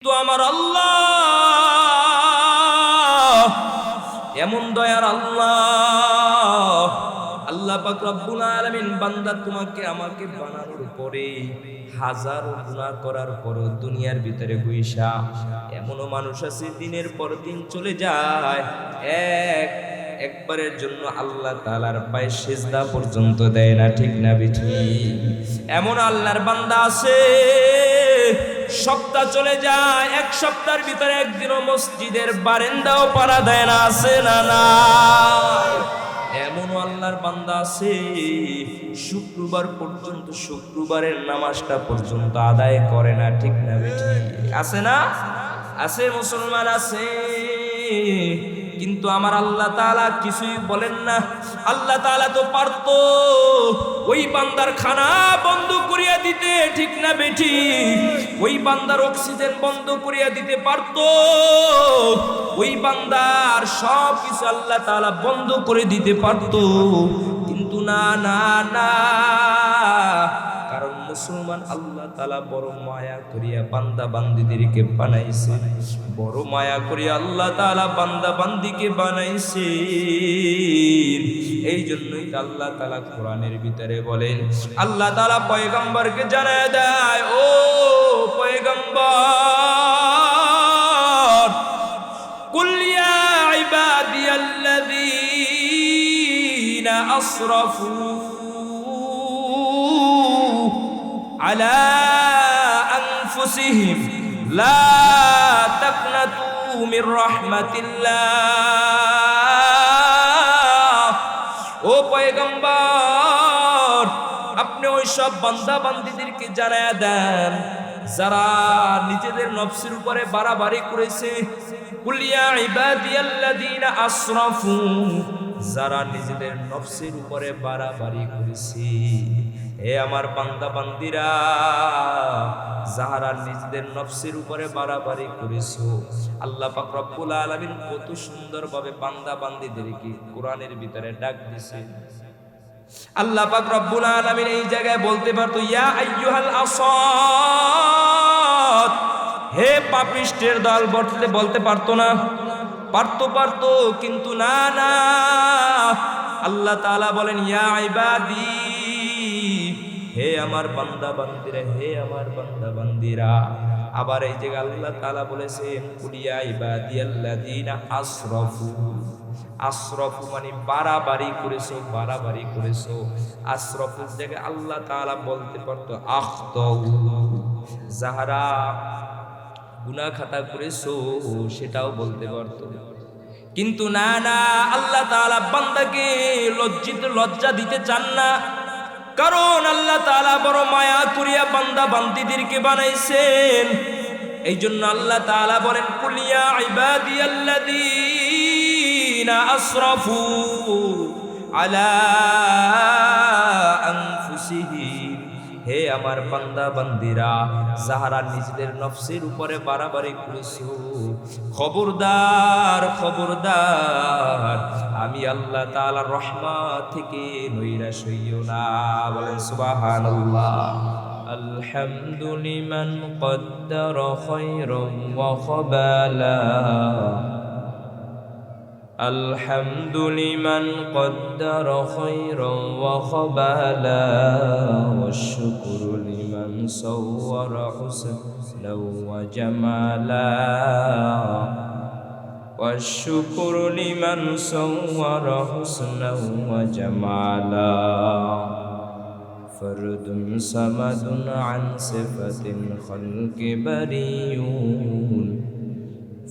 তো আমার আল্লাহ এমন দয়ার আল্লাহ, আল্লাহ পাক রব্বুল আলামিন বান্দা তোমাকে আমাকে বানানোর পরে হাজারো গুনাহ করার পরও দুনিয়ার ভিতরে বইসা এমনও মানুষ আছে দিনের পর দিন চলে যায় একবারের জন্য আল্লাহ তাআলার পায়ে সিজদা পর্যন্ত দেয় না, ঠিক না বেঠিক? এমন আল্লাহর বান্দা আছে সপ্তাহ চলে যায়, এক সপ্তাহের ভিতরে একদিনও মসজিদের বারান্দাও পাড়া দেয় না, আছে না না? এমন আল্লাহর বান্দা আছে শুক্রবার পর্যন্ত শুক্রবারের নামাজটা পর্যন্ত আদায় করে না, ঠিক না বেঠিক? আছে না? আছে, মুসলমান আছে। কিন্তু আমার আল্লাহ তাআলা কিছুই বলেন না। আল্লাহ তাআলা তো পারতো ওই বান্দার খানা বন্ধ করিয়া দিতে, ঠিক না বেঠিক? ওই বান্দার অক্সিজেন বন্ধ করিয়া দিতে পারতো, ওই বান্দার সব কিছু আল্লাহ তাআলা বন্ধ করে দিতে পারতো। কিন্তু না না না, কারণ মুসলমান আল্লাহ তাআলা বড় মায়া করিয়া বান্দা বান্দীদেরকে বানাইছে, বড় মায়া করিয়া আল্লাহ তাআলা বান্দা বান্দীকে বানাইছে। এই জন্যই আল্লাহ তাআলা কোরআনের ভিতরে বলেন, আল্লাহ তাআলা পয়গম্বরকে জানায় দেয়, ও পয়গম্বর, কুল ইয়া ইবাদিয়াল্লাযীনা আসরাফু আলা আনফুসিহিম লা তাকনাতু মির রাহমাতিল্লাহ। ও পয়গম্বর, আপনি ওই সব বান্দা বান্দীদেরকে জানায়া দেন যারা নিজেদের নফসের উপরে বাড়াবাড়ি করেছে। কুল ইয়া ইবাদিয়াল্লাযীনা আসরাফু, যারা নিজেদের নফসের উপরে বাড়াবাড়ি করেছে। হে আমার বান্দা বান্দীরা, যাহারা নিজেদের নফসের উপরে বাড়াবাড়ি করেছো, আল্লাহ পাক রব্বুল আলামিন কত সুন্দরভাবে বান্দা বান্দীদেরকে কোরআনের ভিতরে ডাক দিয়েছে। আল্লাহ পাক রব্বুল আলামিন এই জায়গায় বলতে পারতো, ইয়া আইয়ুহাল আসাদ, হে পাপিষ্টের দল, বলতে পারতো না? পারতো, কিন্তু না না, আল্লাহ তাআলা বলেন, ইয়া ইবাদি, হে আমার বান্দা বান্দীরা, হে আমার বান্দা বান্দীরা। আবার এই জায়গায় আল্লাহ তাআলা বলেছেন, কুল ইয়া ইবাদিয়াল্লাযীনা আসরাফু। আসরাফু মানে বাড়াবাড়ি করেছো, বাড়াবাড়ি করেছো। আসরাফুর জায়গায় আল্লাহ তাআলা বলতে পারতো আখতাউ, যাহারা গুনাহ খাতা করেছো সেটাও বলতে পারতো। কিন্তু না না, আল্লাহ তাআলা বান্দাকে লজ্জা দিতে চান না, কারণ আল্লাহ তাআলা বড় মায়া করিয়া বান্দা বান্দীদেরকে বানাইছেন। এই জন্য আল্লাহ তাআলা বলেন, কুল ইয়া ইবাদিয়াল্লাযীনা আসরাফু আলা আনফুসিহিম, হে আমার বান্দা বান্দীরা, যাহারা নিজেদের নফসের উপরে বাড়াবাড়ি করেছো, খবরদার খবরদার, আমি আল্লাহ তাআলার রহমত থেকে নৈরাশ হইও না। বলেন সুবহানাল্লাহ। আলহামদুলিমান কদ্দারা খায়রান ওয়া খাবালা, আলহামদুলিমান কদ্দারা খায়রান ওয়া খাবালা, ওয়াশ-শুকরু লিমান সাওয়ারা হুসনাও ওয়া জামালা, ওয়াশ-শুকরু লিমান সাওয়ারা হুসনাও ওয়া জামালা, ফরদুন সামাদুন আন সিফাতিল খালকি বারিয়ুন,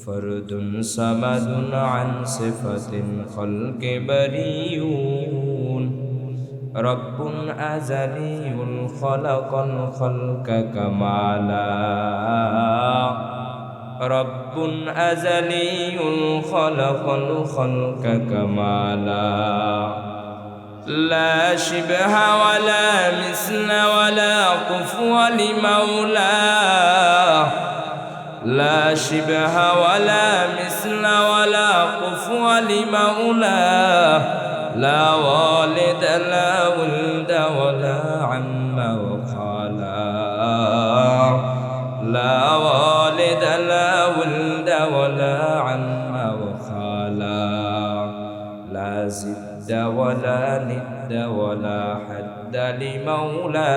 ফরদুন সামাদুন আন সিফাতিল খালকি বারিয়ুন, রব্বুন আযালিয়ুল খালাকাল খালকা কামালা, রব্বুন আযালিয়ুল খালাকাল খালকা কামালা, লা শিবহা ওয়ালা মিসলা ওয়ালা কুফওয়া লিমাওলা, লা শিবহা ওয়ালা মিসলা ওয়ালা কুফওয়া লিমাওলা, লা ওয়ালিদা লা ওয়ালদা ওয়ালা আম্মা ওয়া খালা, لا والد ولا عم وخالا لا زد ولا ند ولا حد لمولا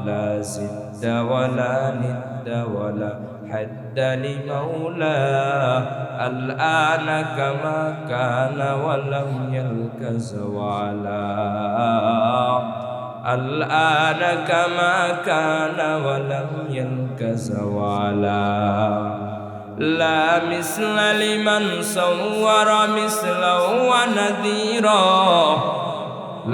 لا زد ولا ند ولا حد لمولا الآن كما كان ولم يلك زوالا الآن كما كان ولم يلك زوالا لا مثل لمن صور مثله ونذيرا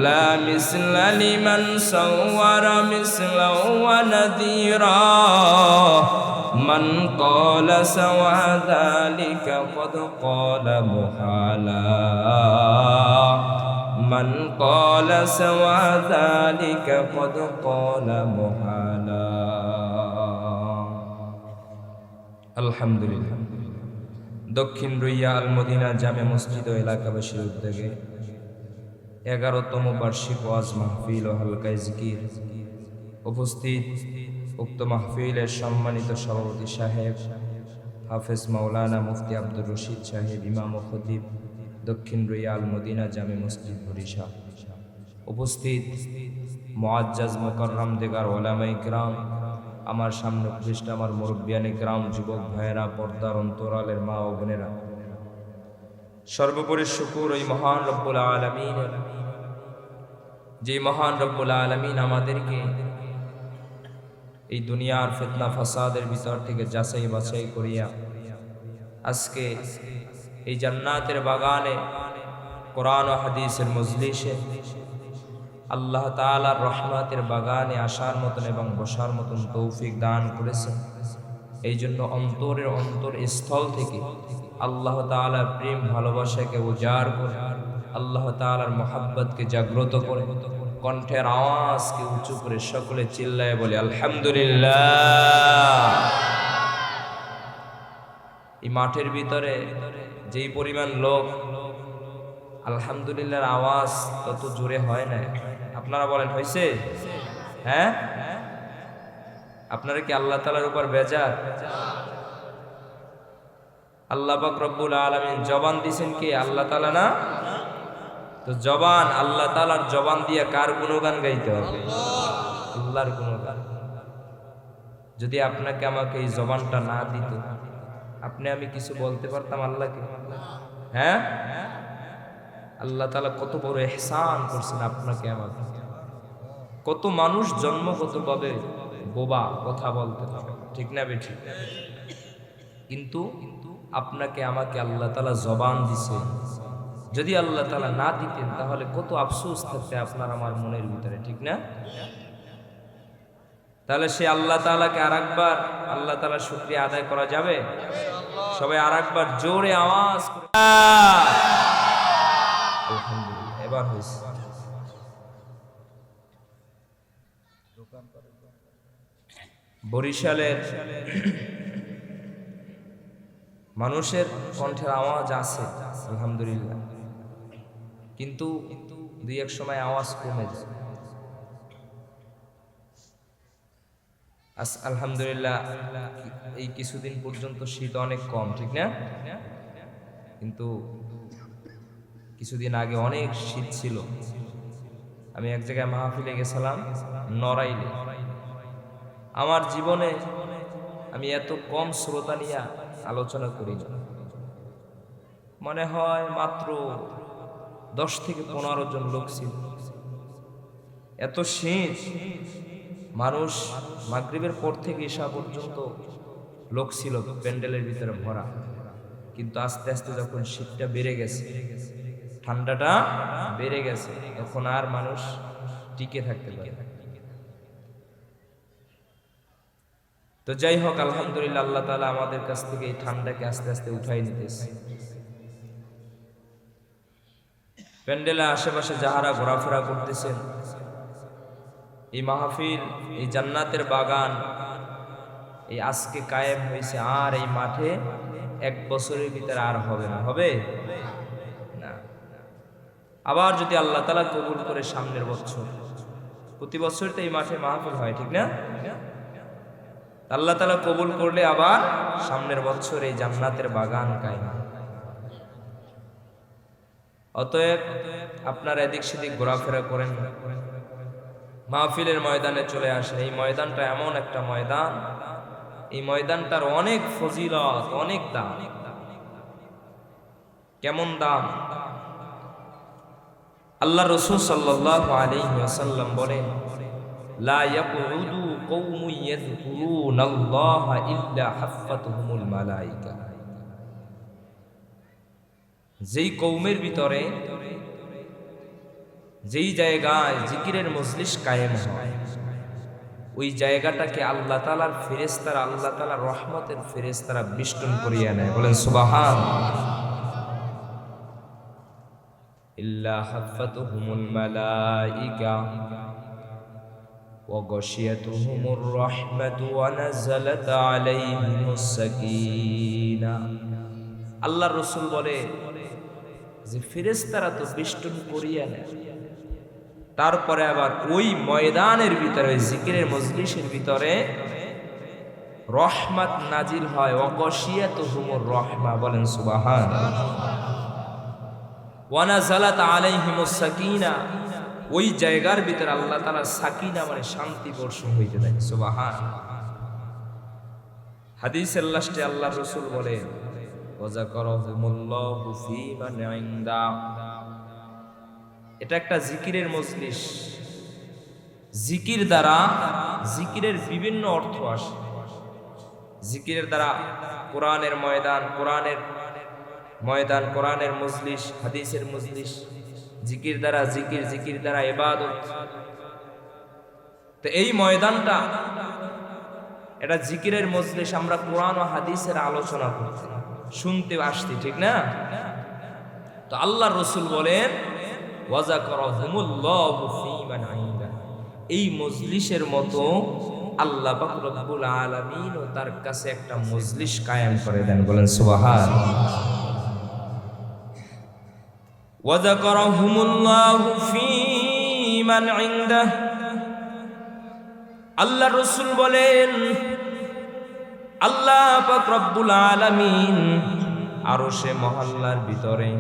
لا مثل لمن صور مثله ونذيرا من قال سوى ذلك قد قال محالا من قال سوى ذلك قد قال محالا আলহামদুলিল্লাহ। দক্ষিণ রুইয়া আল মদিনা জামে মসজিদ ও এলাকাবাসীর উদ্যোগে 11তম বার্ষিক ওয়াজ মাহফিল ও হালকায়ে জিকির উপস্থিত। উক্ত মাহফিলের সম্মানিত সভাপতি সাহেব হাফেজ মাওলানা মুফতি আব্দুর রশিদ সাহেব, ইমাম ও খতিব, দক্ষিণ রুইয়া আল মদিনা জামে মসজিদ বরিশাল। উপস্থিত মুআজ্জাজ মুকাররম দিগার উলামায়ে কিরাম, আমার সামনে উপস্থিত আমার মুরব্বিয়ানে কিরাম, যুবক ভাইয়েরা, পর্দার অন্তরালের মা ও বোনেরা, সর্বোপরি শুকর ওই মহান রব্বুল আলামিনের, যে মহান রব্বুল আলামিন আমাদেরকে এই দুনিয়ার ফিতনা ফাসাদের ভিতর থেকে যাচাই বাছাই করিয়া আজকে এই জান্নাতের বাগানে কোরআন ও হাদিসের মজলিসে আল্লাহ তাআলার রহমতের বাগানে আসার মতন এবং বসার মতন তৌফিক দান করেছেন। এই জন্য অন্তরের স্থল থেকে আল্লাহ তাআলার প্রেম ভালোবাসাকে উজাড় করে, আল্লাহ তাআলার মহব্বতকে জাগ্রত করে, কণ্ঠের আওয়াজকে উঁচু করে সকলে চিল্লায় বলে আলহামদুলিল্লাহ। এই মাঠের ভিতরে যেই পরিমাণ লোক, আলহামদুলিল্লাহর আওয়াজ তত জোরে হয় না। আপনারা বলেন হয়েছে? হ্যাঁ, আপনারা কি আল্লাহ তাআলার উপর বেজার? আল্লাহ পাক রব্বুল আলামিন জবান দিয়েছেন কি? আল্লাহ তাআলা না? তো জবান, আল্লাহ তাআলার জবান দিয়ে কার গুণগান গাইতে হবে? আল্লাহর গুণগান। যদি আপনাকে আমাকে এই জবানটা না দিত, আপনি আমি কিছু বলতে পারতাম আল্লাহকে? হ্যাঁ, আল্লাহ তাআলা কত বড় ইহসান করছেন আপনাকে আমাকে। কত মানুষ জন্মগতভাবে বোবা, কথা বলতে পারে, ঠিক না বেঠিক? কিন্তু আপনাকে আমাকে আল্লাহ তাআলা জবান দিছে। যদি আল্লাহ তাআলা না দিতেন তাহলে কত আফসোস থাকতে আপনার আমার মনের ভিতরে, ঠিক না? তাহলে সে আল্লাহ তাআলাকে আরেকবার আল্লাহ তাআলার শুকরিয়া আদায় করা যাবে? সবাই আরেকবার জোরে আওয়াজ করে আলহামদুলিল্লাহ। এবার হয়েছে। বরিশালের মানুষের কণ্ঠের আওয়াজ আছে আলহামদুলিল্লাহ, কিন্তু দুই এক সময় আওয়াজ কমে যায়। আলহামদুলিল্লাহ এই কিছুদিন পর্যন্ত শীত অনেক কম, ঠিক না? কিন্তু কিছুদিন আগে অনেক শীত ছিল। আমি এক জায়গায় মাহফিলে গেছিলাম, নড়াইলে। আমার জীবনে আমি এত কম শ্রোতা নিয়ে আলোচনা করি না। মনে হয় মাত্র 10 থেকে 15 জন লোক ছিল। এত শীত, মানুষ মাগরিবের পর থেকে ঈশা পর্যন্ত লোক ছিল প্যান্ডেলের ভিতরে ভরা। কিন্তু আস্তে আস্তে যখন শীতটা বেড়ে গেছে, ঠান্ডাটা বেড়ে গেছে, তখন আর মানুষ টিকে থাকতে পারে। তো যাই হোক, আলহামদুলিল্লাহ আল্লাহ তাআলা আমাদের কাছ থেকে এই ঠান্ডাকে আস্তে আস্তে উঠাই নিতেছে। প্যান্ডেলের আশেপাশে যাহারা ঘোরাফেরা করতেছেন, এই মাহফিল, এই জান্নাতের বাগান এই আজকে কায়েম হয়েছে, আর এই মাঠে 1 বছরের ভিতরে আর হবে না। হবে না। আবার যদি আল্লাহ তাআলা কবুল করে সামনের বছর, প্রতি বছর তো এই মাঠে মাহফিল হয়, ঠিক না? আল্লাহ তাআলা কবুল করলে আবার সামনের বছর এই জান্নাতের বাগান কায়েম। অতএব আপনারা এদিক সেদিক ঘোরাফেরা করেন, মাহফিলের ময়দানে চলে আসেন। এই ময়দানটা এমন একটা ময়দান, এই ময়দানটার অনেক ফজিলত, অনেক দাম। কেমন দাম? আল্লাহ রাসূল সাল্লাল্লাহু আলাইহি ওয়াসাল্লাম বলেন, লা ইয়াকুদু কওমুন ইয়াযকুরুনাল্লাহা ইল্লা হাফফাতুহুমুল মালায়েকা। যেই কওমের ভিতরে, যেই জায়গায় জিকিরের মজলিস কায়েম হয়, ওই জায়গাটাকে আল্লাহ তাআলার ফেরেশতারা, আল্লাহ তাআলার রহমতের ফেরেশতারা বেষ্টন করিয়া নেয়। বলেন সুবহানাল্লাহ। ইল্লা হাফফাতুহুমুল মালায়েকা ওয়া গাশিয়াতুহুমুর রাহমাতু ওয়া নাযালাত আলাইহিমুস সাকিনাহ। আল্লাহর রাসূল বলে যে ফেরেশতারা তো বেষ্টন করিয়া নেয়, তারপরে আবার ওই ময়দানের ভিতরে, ওই জিকিরের মজলিসের ভিতরে রহমত নাজিল হয়। ওয়া গাশিয়াতুহুমুর রাহমা। বলেন সুবহানাল্লাহ। ওয়া নাযালাত আলাইহিমুস সাকিনা। ওই জায়গার ভিতরে আল্লাহ তাআলা সাকিনা মানে শান্তি বর্ষণ হইতে দেয়। সুবহানাল্লাহ। হাদিসের লাস্টে আল্লাহর রাসূল বলেন, ওয়া যাকারাহুমুল্লাহু ফী মান ইনদা। এটা একটা জিকিরের মজলিস। জিকির দ্বারা, জিকিরের বিভিন্ন অর্থ আসে। জিকিরের দ্বারা কোরআনের ময়দান, কোরআনের ময়দান, কোরআনের মজলিস, হাদিসের মজলিস। জিকির দ্বারা জিকির, জিকির দ্বারা ইবাদত। তো এই ময়দানটা এটা জিকিরের মজলিস। আমরা কোরআন ও হাদিসের আলোচনা করছি, শুনতে আসছি, ঠিক না? তো আল্লাহর রাসূল বলেন, ওয়া যাকারাহুমুল্লাহু ফী মান ইনদা। এই মজলিসের মতো আল্লাহ পাক রব্বুল আলামিন ও তার কাছে একটা মজলিস কায়েম করে দেন। বলেন সুবহানাল্লাহ। ওয়া যাকারাহুমুল্লাহু ফী মান ইনদা। আল্লাহর রাসূল বলেন, আল্লাহ পাক রব্বুল আলামিন আরশে মহল্লার ভিতরে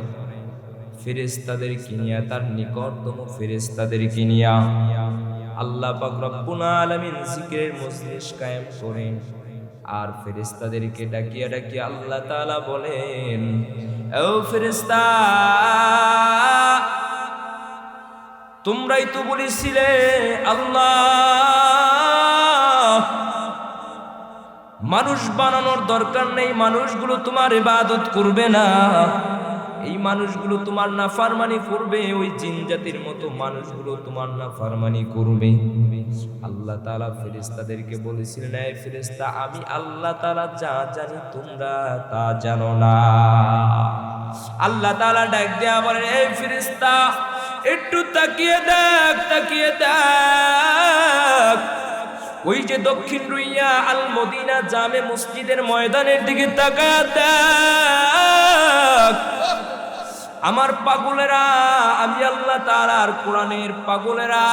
ফেরেশতাদেরকে নিয়ে, তার নিকটতম ফেরেশতাদেরকে নিয়ে আল্লাহ পাক রব্বুল আলামিন জিকিরের মজলিস কায়েম করেন। আর ফেরেশতাদেরকে ডাকিয়া ডাকিয়া আল্লাহ তাআলা বলেন, ও ফেরেশতা, তোমরাই তো বলেছিলে আল্লাহ মানুষ বানানোর দরকার নেই, মানুষগুলো তোমার ইবাদত করবে না, এই মানুষগুলো তোমার নাফরমানি করবে, ওই জিন জাতির মতো মানুষগুলো তোমার নাফরমানি করবে। আল্লাহ তাআলা ফেরেশতাদেরকে বলেছিলেন, এই ফেরেশতা, আমি আল্লাহ তাআলা যা জানি তোমরা তা জানো না। আল্লাহ তাআলা ডাক দেয়া বলেন, এই ফেরেশতা, একটু তাকিয়ে দেখ, তাকিয়ে দেখ, ওই যে দক্ষিণ রুইয়া আল মদিনা জামে মসজিদের ময়দানের দিকে তাকায় দেখ। আমার পাগলেরা, আমি আল্লাহ তাআলার কোরআনের পাগলেরা,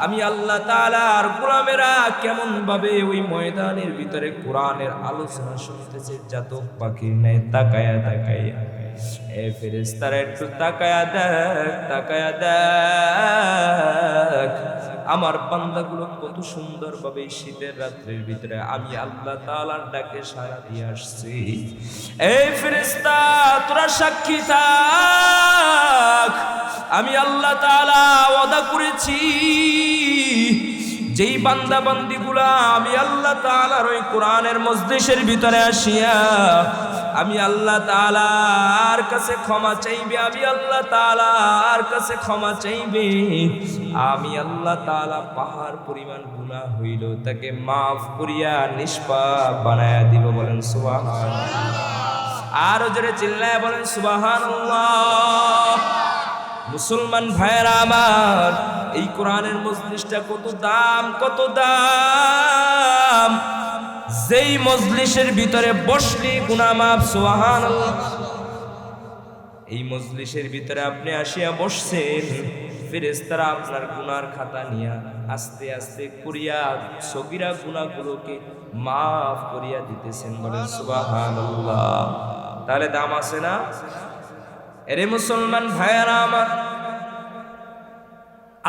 আমি আল্লাহ তাআলার গোলামেরা কেমন ভাবে ওই ময়দানের ভিতরে কোরআনের আলোচনা শুনতেছে, জাতক পাখির ন্যায় তাকায়া তাকায়া। এ ফেরেশতারা, একটু তাকায়া দেখ, তাকায়া দেখ, আমার বান্দাগুলো কত সুন্দর ভাবে শীতের রাত্রির ভিতরে আমি আল্লাহ তাআলার ডাকে সাড়া দিয়ে আসছে। এই ফেরেশতা, তোরা সাক্ষী থাক, আমি আল্লাহ তাআলা ওয়াদা করেছি, যেই বান্দা বান্দিগুলা আমি আল্লাহ তাআলার ওই কোরআনের মজলিসের ভিতরে আসিয়া আমি আল্লাহ তাআলার কাছে ক্ষমা চাইবে, আমি আল্লাহ তাআলার কাছে ক্ষমা চাইবে, আমি আল্লাহ তাআলা পাহাড় পরিমাণ গুনাহ হইল তাকে মাফ করিয়া নিষ্পাপ বানায়া দিব। বলেন সুবহানাল্লাহ। আর জোরে চিল্লায় বলেন সুবহানাল্লাহ। মুসলমান ভাইয়েরা আমার, এই কোরআনের মজলিসটা কত দাম, কত দাম। যেই মজলিসের ভিতরে বসলে গুনাহ মাফ। সুবহানাল্লাহ। এই মজলিসের ভিতরে আপনি আসিয়া বসছেন, ফেরেশতারা আপনার গুনার খাতা নিয়ে আস্তে আস্তে করিয়া সগীরা গুনাহগুলোকে মাফ করিয়া দিতেছেন। বলেন সুবহানাল্লাহ। তাহলে দাম আছে না? এরে মুসলমান ভাইয়ারা আমার,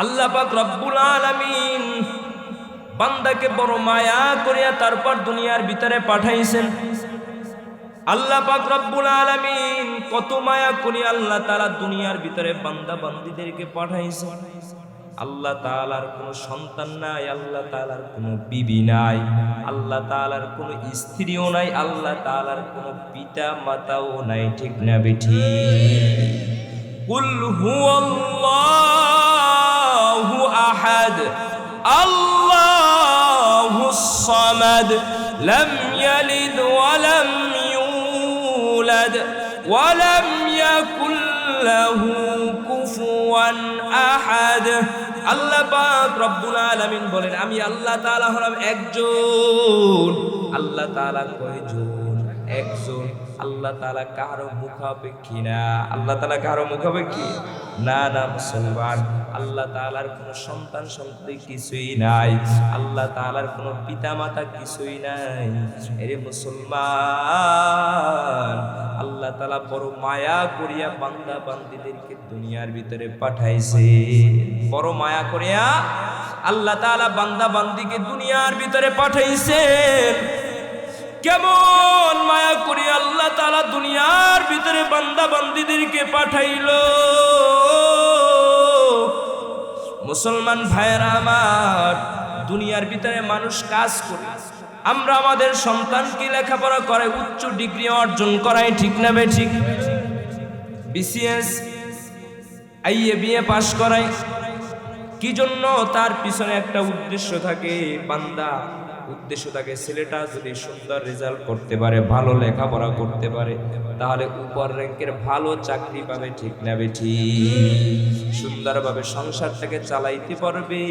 আল্লাহ পাক রব্বুল আলামিন বান্দাকে বড় মায়া করিয়া তারপর দুনিয়ার ভিতরে পাঠাইছেন। আল্লাহ পাক রব্বুল আলামিন কত মায়া করি আল্লাহ তাআলা দুনিয়ার ভিতরে বান্দা বান্দীদেরকে পাঠাইছেন। আল্লাহ তাআলার কোনো সন্তান নাই, আল্লাহ তাআলার কোনো বিবি নাই, আল্লাহ তাআলার কোনো স্ত্রীও নাই, আল্লাহ তাআলার কোনো পিতা মাতাও নাই। ঠিক না বেঠি? কুল হুয়াল্লাহু আহাদ আল্লাহুস সামাদ লাম ইয়ালিদ ওয়া লাম ইউলাদ ওয়া লাম ইয়াকুল লাহু কুফুয়ান আহাদ। আল্লাহ পাক রব্বুল আলামিন বলেন, আমি আল্লাহ তাআলা হলাম একজন। আল্লাহ তাআলা কয়জন? একজন। আল্লাহ তাআলা কারো মুখাপেক্ষী না। আল্লাহ তাআলা কারো মুখাপেক্ষী না? না মুসলমান, আল্লাহ তাআলার কোনো সন্তান সন্ততি কিছুই নাই, আল্লাহ তাআলার কোনো পিতা মাতা কিছুই নাই। এরে মুসলমান, আল্লাহ তাআলা বড় মায়া করিয়া বান্দা বান্দীদেরকে দুনিয়ার ভিতরে পাঠাইছে। বড় মায়া করিয়া আল্লাহ তাআলা বান্দা বান্দীকে দুনিয়ার ভিতরে পাঠাইছেন। কেমন মায়া করি আল্লাহ তাআলা দুনিয়ার ভিতরে বান্দা বান্দীদেরকে পাঠাইলো। মুসলমান ভাইয়েরা আমার, দুনিয়ার ভিতরে মানুষ কাজ করে, আমরা আমাদের সন্তানকে লেখাপড়া করে উচ্চ ডিগ্রি অর্জন করাই। ঠিক না বেঠিক? বিসিএস বিএ পাস করাই। কি জন্য? তার পিছনে একটা উদ্দেশ্য থাকে। বান্দা উদ্দেশ্য থাকে, ছেলেটা যদি সুন্দর রেজাল্ট করতে পারে, ভালো লেখাপড়া করতে পারে, তাহলে উপর র্যাঙ্কের ভালো চাকরি পাবে। ঠিক না বেঠি? সুন্দরভাবে সংসারটাকে চালাইতে পারবে।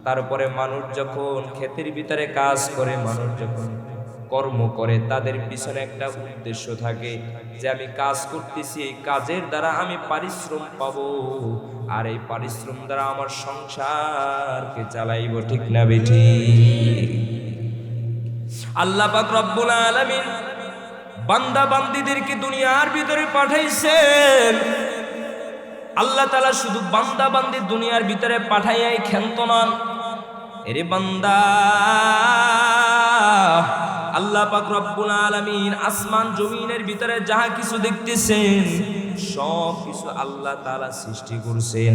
তারপরে মানুষ যখন ক্ষেতের ভিতরে কাজ করে, মানুষ যখন কর্ম করে, তাদের পিছনে একটা উদ্দেশ্য থাকে যে আমি কাজ করতেছি, এই কাজের দ্বারা আমি পারিশ্রম পাবো, আর এই পারিশ্রম দ্বারা আমার সংসারকে চালাইব। ঠিক না বেঠি? আল্লাহ পাক রব্বুল আলামিন বান্দা বান্দীদেরকে দুনিয়ার ভিতরে পাঠাইছেন। আল্লাহ তাআলা শুধু বান্দা বান্দী দুনিয়ার ভিতরে পাঠাইয়াই ক্ষান্ত নন। এরে বান্দা, আল্লাহ পাক রব্বুল আলামিন আসমান জমিনের ভিতরে যাহা কিছু দেখতেছেন সব কিছু আল্লাহ তাআলা সৃষ্টি করছেন।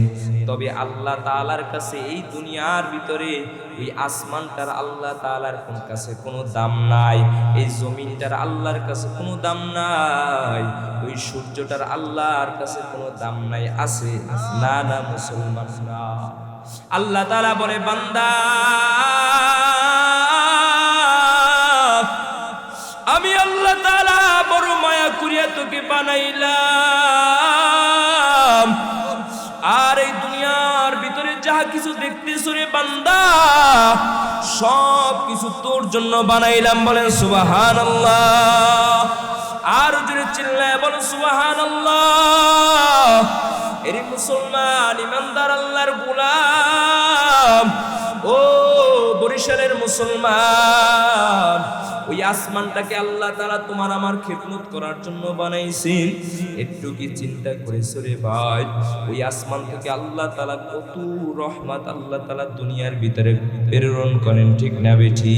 তবে আল্লাহ তাআলার কাছে এই দুনিয়ার ভিতরে ওই আসমানটার আল্লাহ তাআলার কাছে কোনো দাম নাই, এই জমিনটার আল্লাহর কাছে কোনো দাম নাই, ওই সূর্যটার আল্লাহর কাছে কোনো দাম নাই। আছে না? না মুসলমান, না। আল্লাহ তাআলা বলে, বান্দা আমি আল্লাহ তাআলা বড় মায়া করিয়া তোকে বানাইলাম, আর এই দুনিয়ার ভিতরে যাহা কিছু দেখতেছো রে বান্দা, সব কিছু তোর জন্য বানাইলাম। বলেন সুবহানাল্লাহ। আর জোরে চিল্লায় বলেন সুবহানাল্লাহ। এরে মুসলমান, ইমানদার আল্লাহর গোলাম, ও বরিশালের মুসলমান, ওই আসমানটাকে আল্লাহ তাআলা তোমার আমার খেদমত করার জন্য বানাইছেন। একটু কি চিন্তা করেছো রে ভাই? ওই আসমান থেকে আল্লাহ তাআলা কত রহমত আল্লাহ তাআলা দুনিয়ার ভিতরে প্রেরণ করেন। ঠিক না বেঠি?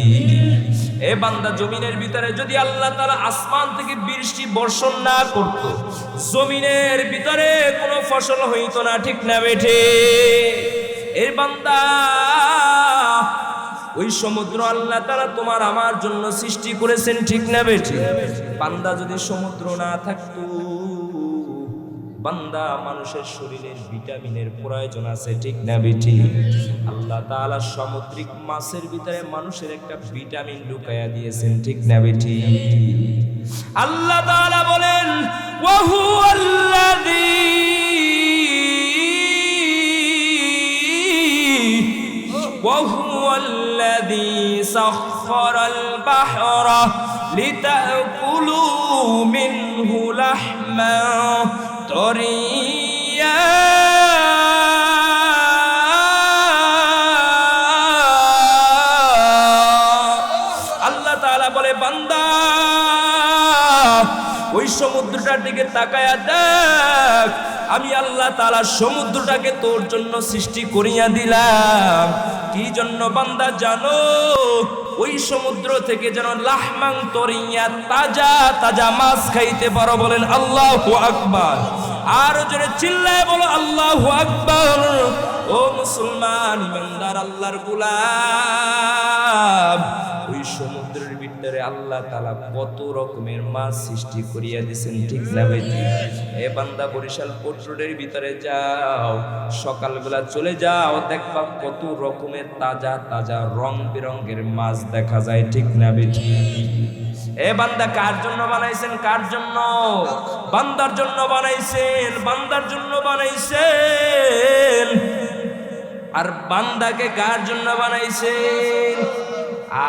এ বান্দা, জমিনের ভিতরে যদি আল্লাহ তাআলা আসমান থেকে বৃষ্টি বর্ষণ না করত, জমিনের ভিতরে কোনো ফসল হইতো না। ঠিক না বেঠি? এ বান্দা, ওই সমুদ্র আল্লাহ তাআলা তোমার আমার জন্য সৃষ্টি করেছেন। ঠিক না বেঠি? বান্দা, যদি সমুদ্র না থাকতো, বান্দা মানুষের শরীরের ভিটামিনের প্রয়োজন আছে। ঠিক না বেঠি? আল্লাহ তাআলা সামুদ্রিক মাছের ভিতরে মানুষের একটা ভিটামিন লুকায়া দিয়েছেন। ঠিক না বেঠি? আল্লাহ তাআলা বলেন, ওয়া হুয়াল্লাযী وهو الذي سخر البحر لتأكلوا منه لحما طريا আল্লাহ তাআলা বলে বান্দা ওই সমুদ্রটার দিকে তাকায়া দেখ, আমি আল্লাহ তাআলা সমুদ্রটাকে তোর জন্য সৃষ্টি করিয়া দিলাম। কি জন্য বান্দা জানো? ওই সমুদ্র থেকে যেন লাহমাং তরিয়া তাজা তাজা মাছ খাইতে পারো। বলেন আল্লাহু আকবার। আর জোরে চিল্লায় বলো আল্লাহু আকবার। ও মুসলমান ইমানদার আল্লাহর গোলাম, ওই সমুদ্রের ভিতরে আল্লাহ তাআলা কত রকমের মাছ সৃষ্টি করিয়া দিয়েছেন, ঠিক না ভাই? এ বান্দা বরিশাল পোর্ট রোডের ভিতরে যাও, সকালবেলা চলে যাও, দেখবা কত রকমের তাজা তাজা রং বেরঙের মাছ দেখা যায়, ঠিক না ভাই? এ বান্দা কার জন্য বানাইছেন? কার জন্য? বান্দার জন্য বানাইছেন, বান্দার জন্য বানাইছেন। আর বান্দাকে কার জন্য বানাইছেন?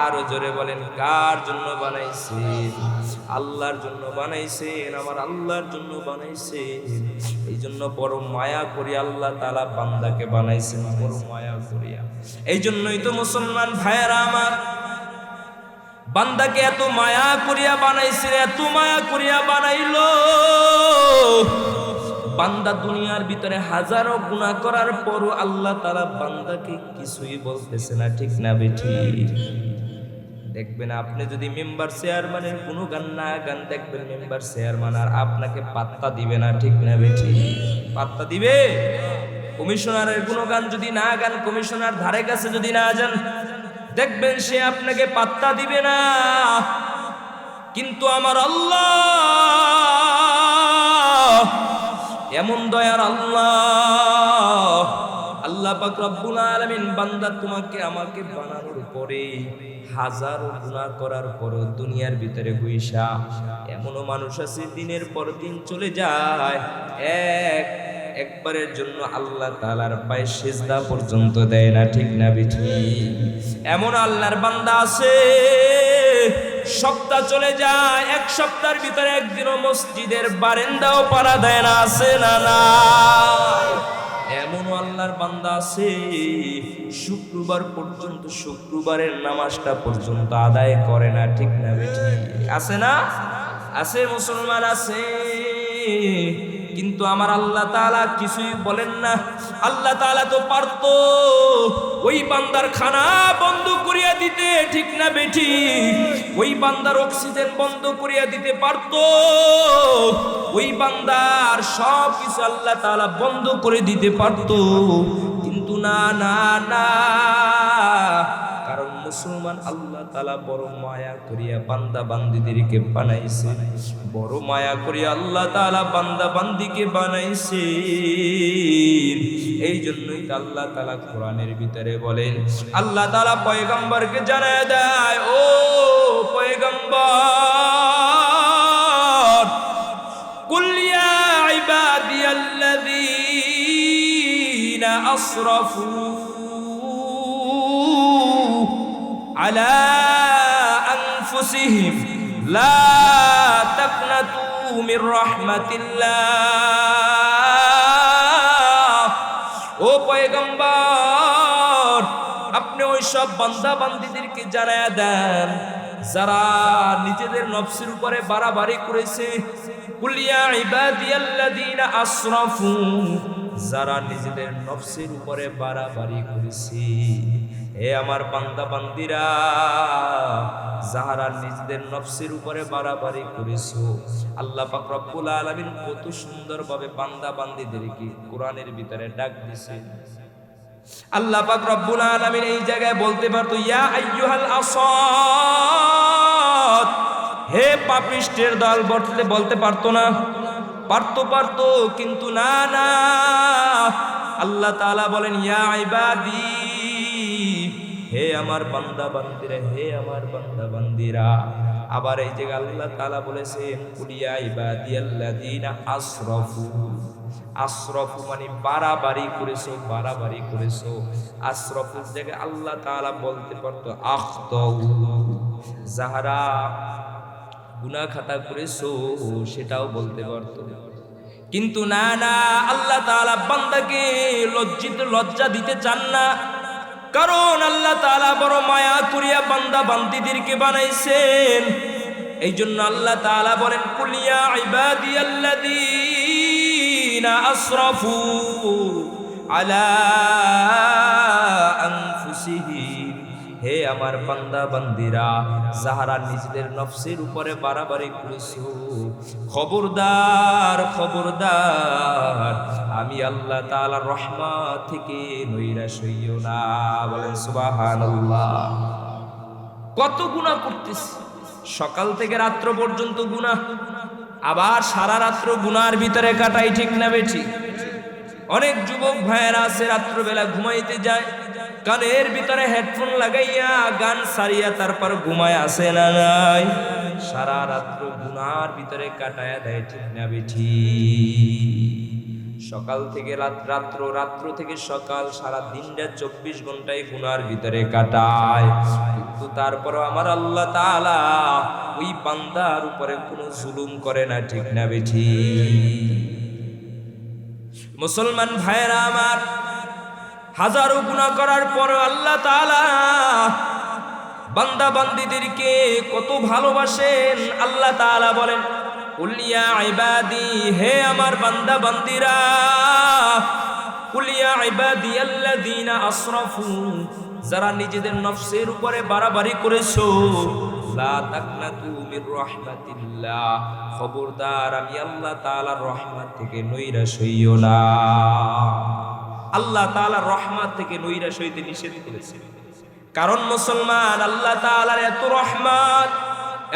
আরো জোরে বলেন কার জন্য বানাইছেন? আল্লাহর জন্য বানাইছেন, আমার আল্লাহর জন্য বানাইছেন। এই জন্য বড় মায়া করি আল্লাহ তাআলা বান্দাকে বানাইছেন, বড় মায়া করিয়া। এই জন্যই তো মুসলমান ভাইয়েরা আমার, বান্দাকে এত মায়া করিয়া বানাইছে, এত মায়া করিয়া বানাইলো, বান্দা দুনিয়ার ভিতরে হাজারো গুনাহ করার পরও আল্লাহ তাআলা বান্দাকে কিছুই বলতেছে না, ঠিক না বেঠি? দেখবেন আপনি যদি মেম্বার চেয়ারম্যানের কোনো গান না গান, দেখবেন মেম্বার চেয়ারম্যান আর আপনাকে পাত্তা দিবে না, ঠিক না বেঠি? পাত্তা দিবে? কমিশনারের কোনো গান যদি না গান, কমিশনার ধারে কাছে যদি না যান, দেখবেন সে আপনাকে পাত্তা দিবে না। কিন্তু আমার আল্লাহ এমন দয়ার আল্লাহ, আল্লাহ পাক রব্বুল আলামিন বান্দা তোমাকে আমাকে বানানোর পরে হাজারো গুনাহ করার পরও দুনিয়ার ভিতরে বইসা, এমনও মানুষ আছে দিনের পর দিন চলে যায়, একবারের জন্য আল্লাহ তাআলার পায়ে সিজদা পর্যন্ত দেয় না, ঠিক না বিঠি? এমন আল্লাহর বান্দা আছে সপ্তাহ চলে যায়, এক সপ্তাহের ভিতরে একদিনও মসজিদের বারান্দাও পাড়া দেয় না, আছে না? না, এমন আল্লাহর বান্দা আছে শুক্রবার পর্যন্ত শুক্রবারের নামাজটা পর্যন্ত আদায় করে না, ঠিক না বেঠি? আছে না? আছে মুসলমান, আছে। কিন্তু আমার আল্লাহ তাআলা কিছুই বলেন না। আল্লাহ তাআলা তো পারতো ওই বান্দার খানা বন্ধ করিয়া দিতে, ঠিক না বেঠি? ওই বান্দার অক্সিজেন বন্ধ করিয়া দিতে পারতো, ওই বান্দার সব কিছু আল্লাহ তাআলা বন্ধ করে দিতে পারতো। কিন্তু না না না, কারণ মুসলমান আল্লাহ তাআলা বড় মায়া করিয়া বান্দা বান্দীদেরকে বানাইছে, বড় মায়া করিয়া আল্লাহ তাআলা বান্দা বান্দীকে বানাইছে। এই জন্যই আল্লাহ তাআলা কোরআনের ভিতরে বলেন, আল্লাহ তাআলা পয়গম্বরকে জানায় দেয়, ও পয়গম্বর, কুল ইয়া ইবাদিয়াল্লাযীনা আসরাফু আলা আনফুসিহিম লা তাকনাতু মির রাহমাতিল্লাহ। ও পয়গম্বর, আপনি ওই সব বান্দা বান্দীদেরকে জানায়া দেন যারা নিজেদের নফসের উপরে বাড়াবাড়ি করেছে। কুল ইয়া ইবাদিয়াল্লাযীনা আসরাফু, যারা নিজেদের নফসের উপরে বাড়াবাড়ি করেছে। হে আমার বান্দা বান্দীরা, যারা নিজেদের নফসের উপরে বাড়াবাড়ি করেছো, আল্লাহ পাক রব্বুল আলামিন কত সুন্দরভাবে বান্দা বান্দীদেরকে কোরআনের ভিতরে ডাক দিয়েছে। আল্লাহ পাক রব্বুল আলামিন এই জায়গায় বলতে পারতো, ইয়া আইয়ুহাল আসাদ, হে পাপিষ্টের দল, বলতে পারতো না? পারতো, কিন্তু না না, আল্লাহ তাআলা বলেন, ইয়া ইবাদি, হে আমার বান্দা বান্দীরা, হে আমার বান্দা বান্দীরা। আবার এই জায়গায় আল্লাহ তাআলা বলেছেন, কুল ইয়া ইবাদিয়াল্লাযীনা আসরাফু। আসরাফু মানে বাড়াবাড়ি করেছো, বাড়াবাড়ি করেছো। আসরাফুর জায়গায় আল্লাহ তাআলা বলতে পারতো আখতাউ, যাহারা গুনাহ খাতা করেছো সেটাও বলতে পারতো। কিন্তু না না, আল্লাহ তাআলা বান্দাকে লজ্জা দিতে চান না, কারণ আল্লাহ তাআলা বড় মায়া করিয়া বান্দা বান্দীদেরকে বানাইছেন। এই জন্য আল্লাহ তাআলা বলেন, কুল ইয়া ইবাদিয়াল্লাযীনা আসরাফু আলা আনফুসিহিম, হে আমার বান্দা বান্দীরা যাহারা নিজেদের নফসের উপরে বাড়াবাড়ি করেছো, খবরদার খবরদার, আমি আল্লাহ তাআলার রহমত থেকে নৈরাশ হইও না। বলেন সুবহানাল্লাহ। কত গুনাহ করতেছি, সকাল থেকে রাত্র পর্যন্ত গুনাহ, আবার সারা রাত্র গুনার ভিতরে কাটাই, ঠিক না বেঠিক? অনেক যুবক ভাইয়েরা আছে রাত্রবেলা ঘুমাইতে যায়, কানের ভিতরে হেডফোন লাগাইয়া গান সারিয়া তারপর ঘুমায়, আসে না নাই? সারা রাত্র গুনার ভিতরে কাটায়া দেয়, ঠিক না বেঠিক? সকাল থেকে রাত্র থেকে সকাল, সারা দিনটা 24 ঘন্টায় গুনার ভিতরে কাটায়, কিন্তু তারপরও আমার আল্লাহ তাআলা ওই বান্দার উপরে কোনো জুলুম করে না, ঠিক না বেঠিক? মুসলমান ভাইরা আমার, হাজারো গুনাহ করার পরও আল্লাহ তাআলা বান্দা বান্দীদেরকে কত ভালোবাসেন। আল্লাহ তাআলা বলেন, কুল ইয়া ইবাদি, হে আমার বান্দা বান্দীরা, কুল ইয়া ইবাদিয়াল্লাযীনা আসরাফু, যারা নিজেদের নফসের উপরে বাড়াবাড়ি করেছো, লা তাকনাতু মির রাহমাতিল্লাহ, খবরদার আমি আল্লাহ তাআলার রহমত থেকে নৈরাশ হইও না। আল্লাহ তাআলার রহমত থেকে নৈরাশ হইতে নিষেধ করেছে, কারণ মুসলমান, আল্লাহ তাআলার এত রহমত,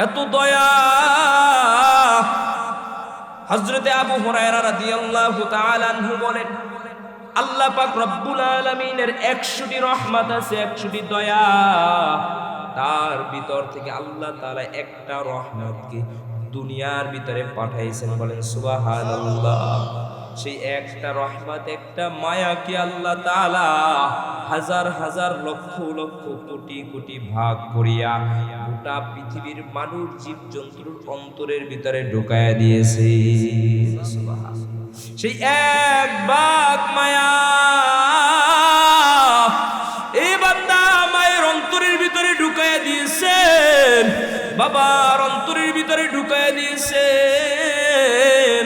এত দয়া। হযরতে আবু হুরায়রা রাদিয়াল্লাহু তাআলা আনহু বলেন, আল্লাহ পাক রব্বুল আলামিনের 100টি রহমত আছে, 100টি দয়া, তার ভিতর থেকে আল্লাহ তাআলা একটা রহমতকে দুনিয়ার ভিতরে পাঠাইছেন। বলেন সুবহানাল্লাহ। সেই একটা রহমত, একটা মায়াকে আল্লাহ তাআলা হাজার হাজার লক্ষ লক্ষ কোটি কোটি ভাগ করিয়া গোটা পৃথিবীর মানুষ জীব জন্তুর অন্তরের ভিতরে ঢুকায়া দিয়েছে। সেই এক ভাগ মায়া এই বান্দা মায়ের অন্তরের ভিতরে ঢুকায়া দিয়েছেন, বাবার অন্তরের ভিতরে ঢুকায়া দিয়েছেন।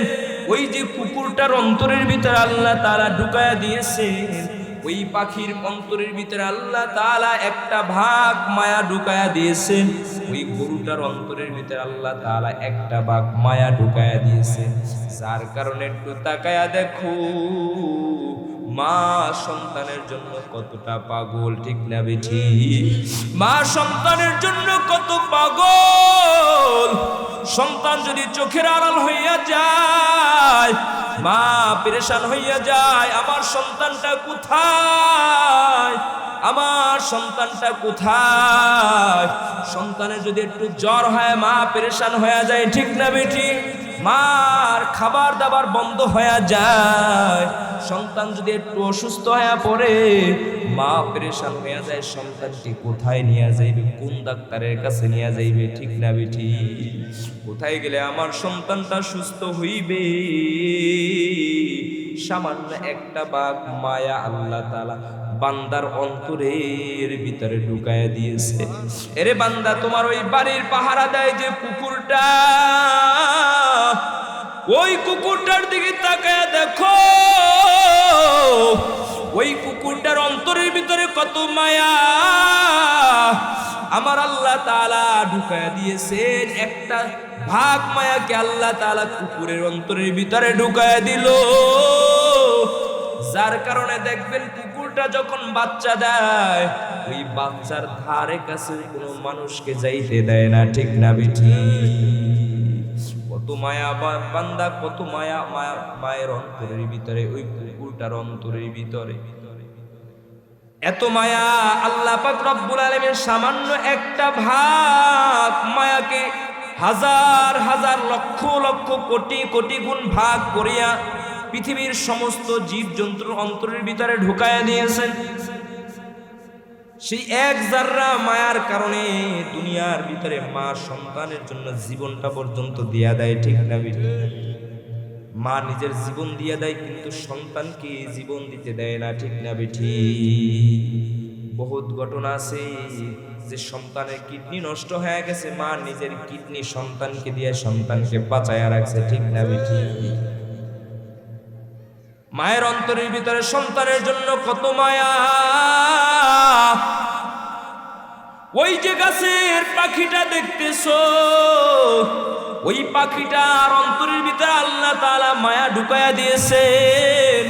ওই যে কুকুরটার অন্তরের ভিতরে আল্লাহ তাআলা ঢুকায়া দিয়েছেন, ওই পাখির অন্তরের ভিতরে আল্লাহ তাআলা একটা ভাগ মায়া ঢুকায়া দিয়েছেন, ওই গরুটার অন্তরের ভিতরে আল্লাহ তাআলা একটা ভাগ মায়া ঢুকায়া দিয়েছেন। যার কারণে একটু তাকায়া দেখো, মা সন্তানের জন্য কতটা পাগল, ঠিক না বেঠিক? মা সন্তানের জন্য কত পাগল। সন্তান যদি চোখের আড়াল হইয়া যায়, মা পেরেশান হইয়া যায়, আমার সন্তানটা কোথায়, আমার সন্তানটা কোথায়? সন্তানের যদি একটু জ্বর হয়, মা পেরেশান হয়ে যায়, ঠিক না বেঠিক? মার খাবার দাবার বন্ধ হয়ে যায়। সন্তান যদি একটু অসুস্থ হয়ে পড়ে, মা পেরেশান হয়ে যায়, সন্তানটি কোথায় নিয়ে যাইবে, কোন ডাক্তারের কাছে নিয়ে যাইবে, ঠিক না বেঠিক? কোথায় গেলে আমার সন্তানটা সুস্থ হইবে? সামান্য একটা ভাগ মায়া আল্লাহ তাআলা বান্দার অন্তরের ভিতরে ঢুকায়া দিয়েছে। এরে বান্দা, তোমার ওই বাড়ির পাহারা দেয় যে কুকুরটা, ওই কুকুরটার দিকে তাকায়া দেখো, ওই কুকুরটার অন্তরের ভিতরে কত মায়া আমার আল্লাহ তাআলা ঢুকায়া দিয়েছেন। একটা ভাগ মায়াকে আল্লাহ তাআলা কুকুরের অন্তরের ভিতরে ঢুকায়া দিল, যার কারণে দেখবেন কুকুরটা যখন বাচ্চা দেয়, ওই বাচ্চার ধারে কাছে কোনো মানুষকে যাইতে দেয় না, ঠিক না বেঠিক? কত মায়া বান্দা, কত মায়া মায়ের অন্তরের ভিতরে, ওই কুকুরটার অন্তরের ভিতরে এত মায়া। আল্লাহ পাক রব্বুল আলামিন সামান্য একটা ভাগ মায়াকে হাজার হাজার লক্ষ লক্ষ কোটি কোটি গুণ ভাগ করিয়া পৃথিবীর সমস্ত জীব জন্তুর অন্তরের ভিতরে ঢুকায়া দিয়েছেন। সেই এক জাররা মায়ার কারণে দুনিয়ার ভিতরে মা সন্তানের জন্য জীবনটা পর্যন্ত দিয়া দেয়, ঠিক না? মা নিজের জীবন দিয়ে দেয় কিন্তু সন্তানকে জীবন দিতে দেয় না, ঠিক না বেঠি? বহুত ঘটনা আছে যে সন্তানের কিডনি নষ্ট হয়ে গেছে, মা নিজের কিডনি সন্তানকে দিয়ে সন্তানকে বাঁচায়া রাখছে, ঠিক না বেঠি? মায়ের অন্তরের ভিতরে সন্তানের জন্য কত মায়া। ওই যে গাছের পাখিটা দেখতেছো, ওই পাখিটার অন্তরের ভিতরে আল্লাহ তাআলা মায়া ঢুকায়া দিয়েছেন,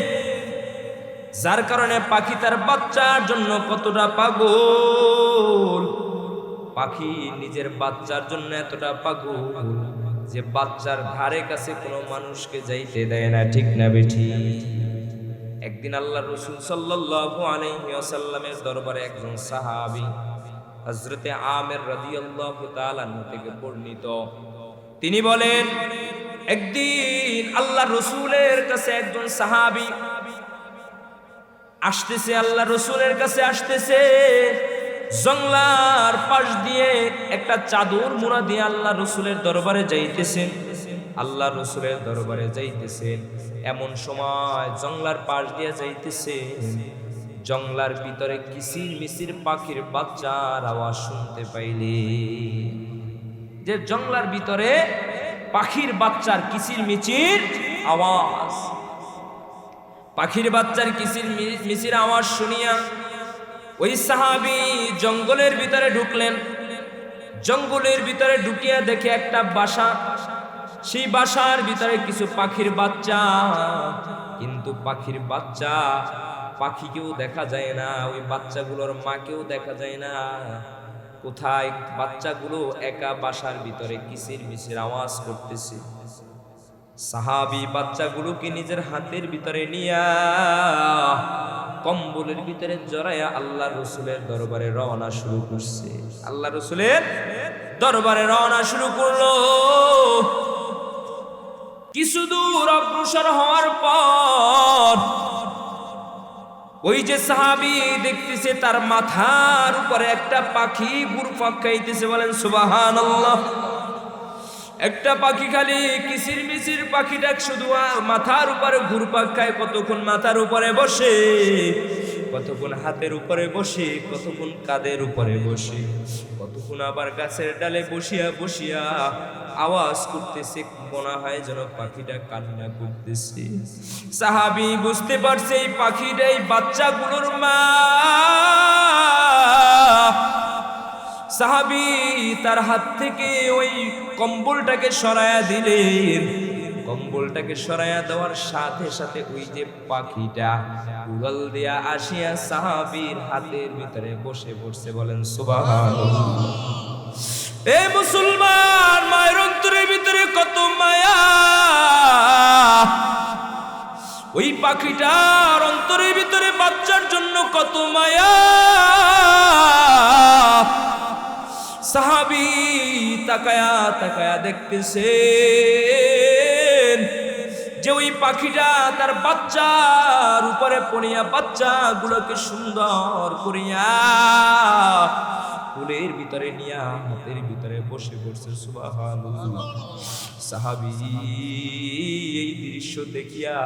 যার কারণে পাখি তার বাচ্চার জন্য কতটা পাগল। পাখি নিজের বাচ্চার জন্য এতটা পাগল যে বাচ্চার ধারে কাছে কোনো মানুষকে যাইতে দেয় না, ঠিক না বেঠি? একদিন আল্লাহ রাসূল সাল্লাল্লাহু আলাইহি ওয়াসাল্লামের দরবারে একজন সাহাবী হযরতে আমির রাদিয়াল্লাহু তাআলা থেকে বর্ণিত, তিনি বলেন একদিন আল্লাহ রাসূলের কাছে একজন সাহাবী আসতেছে, আল্লাহ রাসূলের কাছে আসতেছে, জংলার পাশ দিয়ে একটা চাদর মুড়া দিয়ে আল্লাহ রাসূলের দরবারে যাইতেছেন। আল্লাহ রাসূলের দরবারে যাইতেছেন, এমন সময় জংলার পাশ দিয়ে যাইতেছেন, জংলার ভিতরে কিচির মিচির পাখির বাচ্চার আওয়াজ শুনতে পাইলে। যে জংলার ভিতরে পাখির বাচ্চার কিচির মিচির আওয়াজ, পাখির বাচ্চার কিচির মিচির আওয়াজ শুনিয়া ওই সাহাবী জঙ্গলের ভিতরে ঢুকলেন। জঙ্গলের ভিতরে ঢুকিয়া দেখে একটা বাসা, সেই বাসার ভিতরে কিছু পাখির বাচ্চা, কিন্তু পাখির বাচ্চা পাখিকেও দেখা যায় না, ওই বাচ্চাগুলোর মাকেও দেখা যায় না। কোথায় বাচ্চাগুলো একা বাসার ভিতরে কিচির মিচির আওয়াজ করতেছে। সাহাবী বাচ্চাগুলোকে নিজের হাতের ভিতরে নিয়া কম্বলের ভিতরে জড়াইয়া আল্লাহ রাসূলের দরবারে রওনা শুরু করছে। আল্লাহ রাসূলের দরবারে রওনা শুরু করলো। কিছু দূর অগ্রসর হওয়ার পর ওই যে সাহাবী দেখতেছে তার মাথার উপরে একটা পাখি ঘুরপাক খাইতেছে, বলেন সুবহানাল্লাহ। একটা পাখি খালি কিচির মিচির পাখিটা শুধু মাথার উপরে ঘুরপাক খায়, কতক্ষণ মাথার উপরে বসে, কতক্ষণ হাতের উপরে বসে, কতক্ষণ কাঁধের উপরে বসে, কতক্ষণ আবার গাছের ডালে বসিয়া বসিয়া আওয়াজ করতেছে, মনে হয় যেন পাখিটা কান্না করতেছে। সাহাবী বুঝতে পারছে এই পাখিটাই বাচ্চাগুলোর মা। সাহাবী তার হাত থেকে ওই কম্বলটাকে সরায়া দিলেন। কম্বলটাকে সরায়া দেওয়ার সাথে সাথে ওই যে পাখিটা উড়াল দিয়া আসিয়া সাহাবীর হাতের ভিতরে বসে পড়ছে, বলেন সুবহানাল্লাহ। এ মুসলমান, মায়ের অন্তরের ভিতরে কত মায়া। ওই পাখিটার অন্তরের ভিতরে বাচ্চার জন্য কত মায়া। সাহাবী তাকায়া তাকায়া দেখতেছেন যে ওই পাখিটা তার বাচ্চার উপরে পড়িয়া বাচ্চাগুলোকে সুন্দর করিয়া ফুলের ভিতরে নিয়া হাতের ভিতরে বসে পড়ছে। সুবহানাল্লাহ। সাহাবী এই দৃশ্য দেখিয়া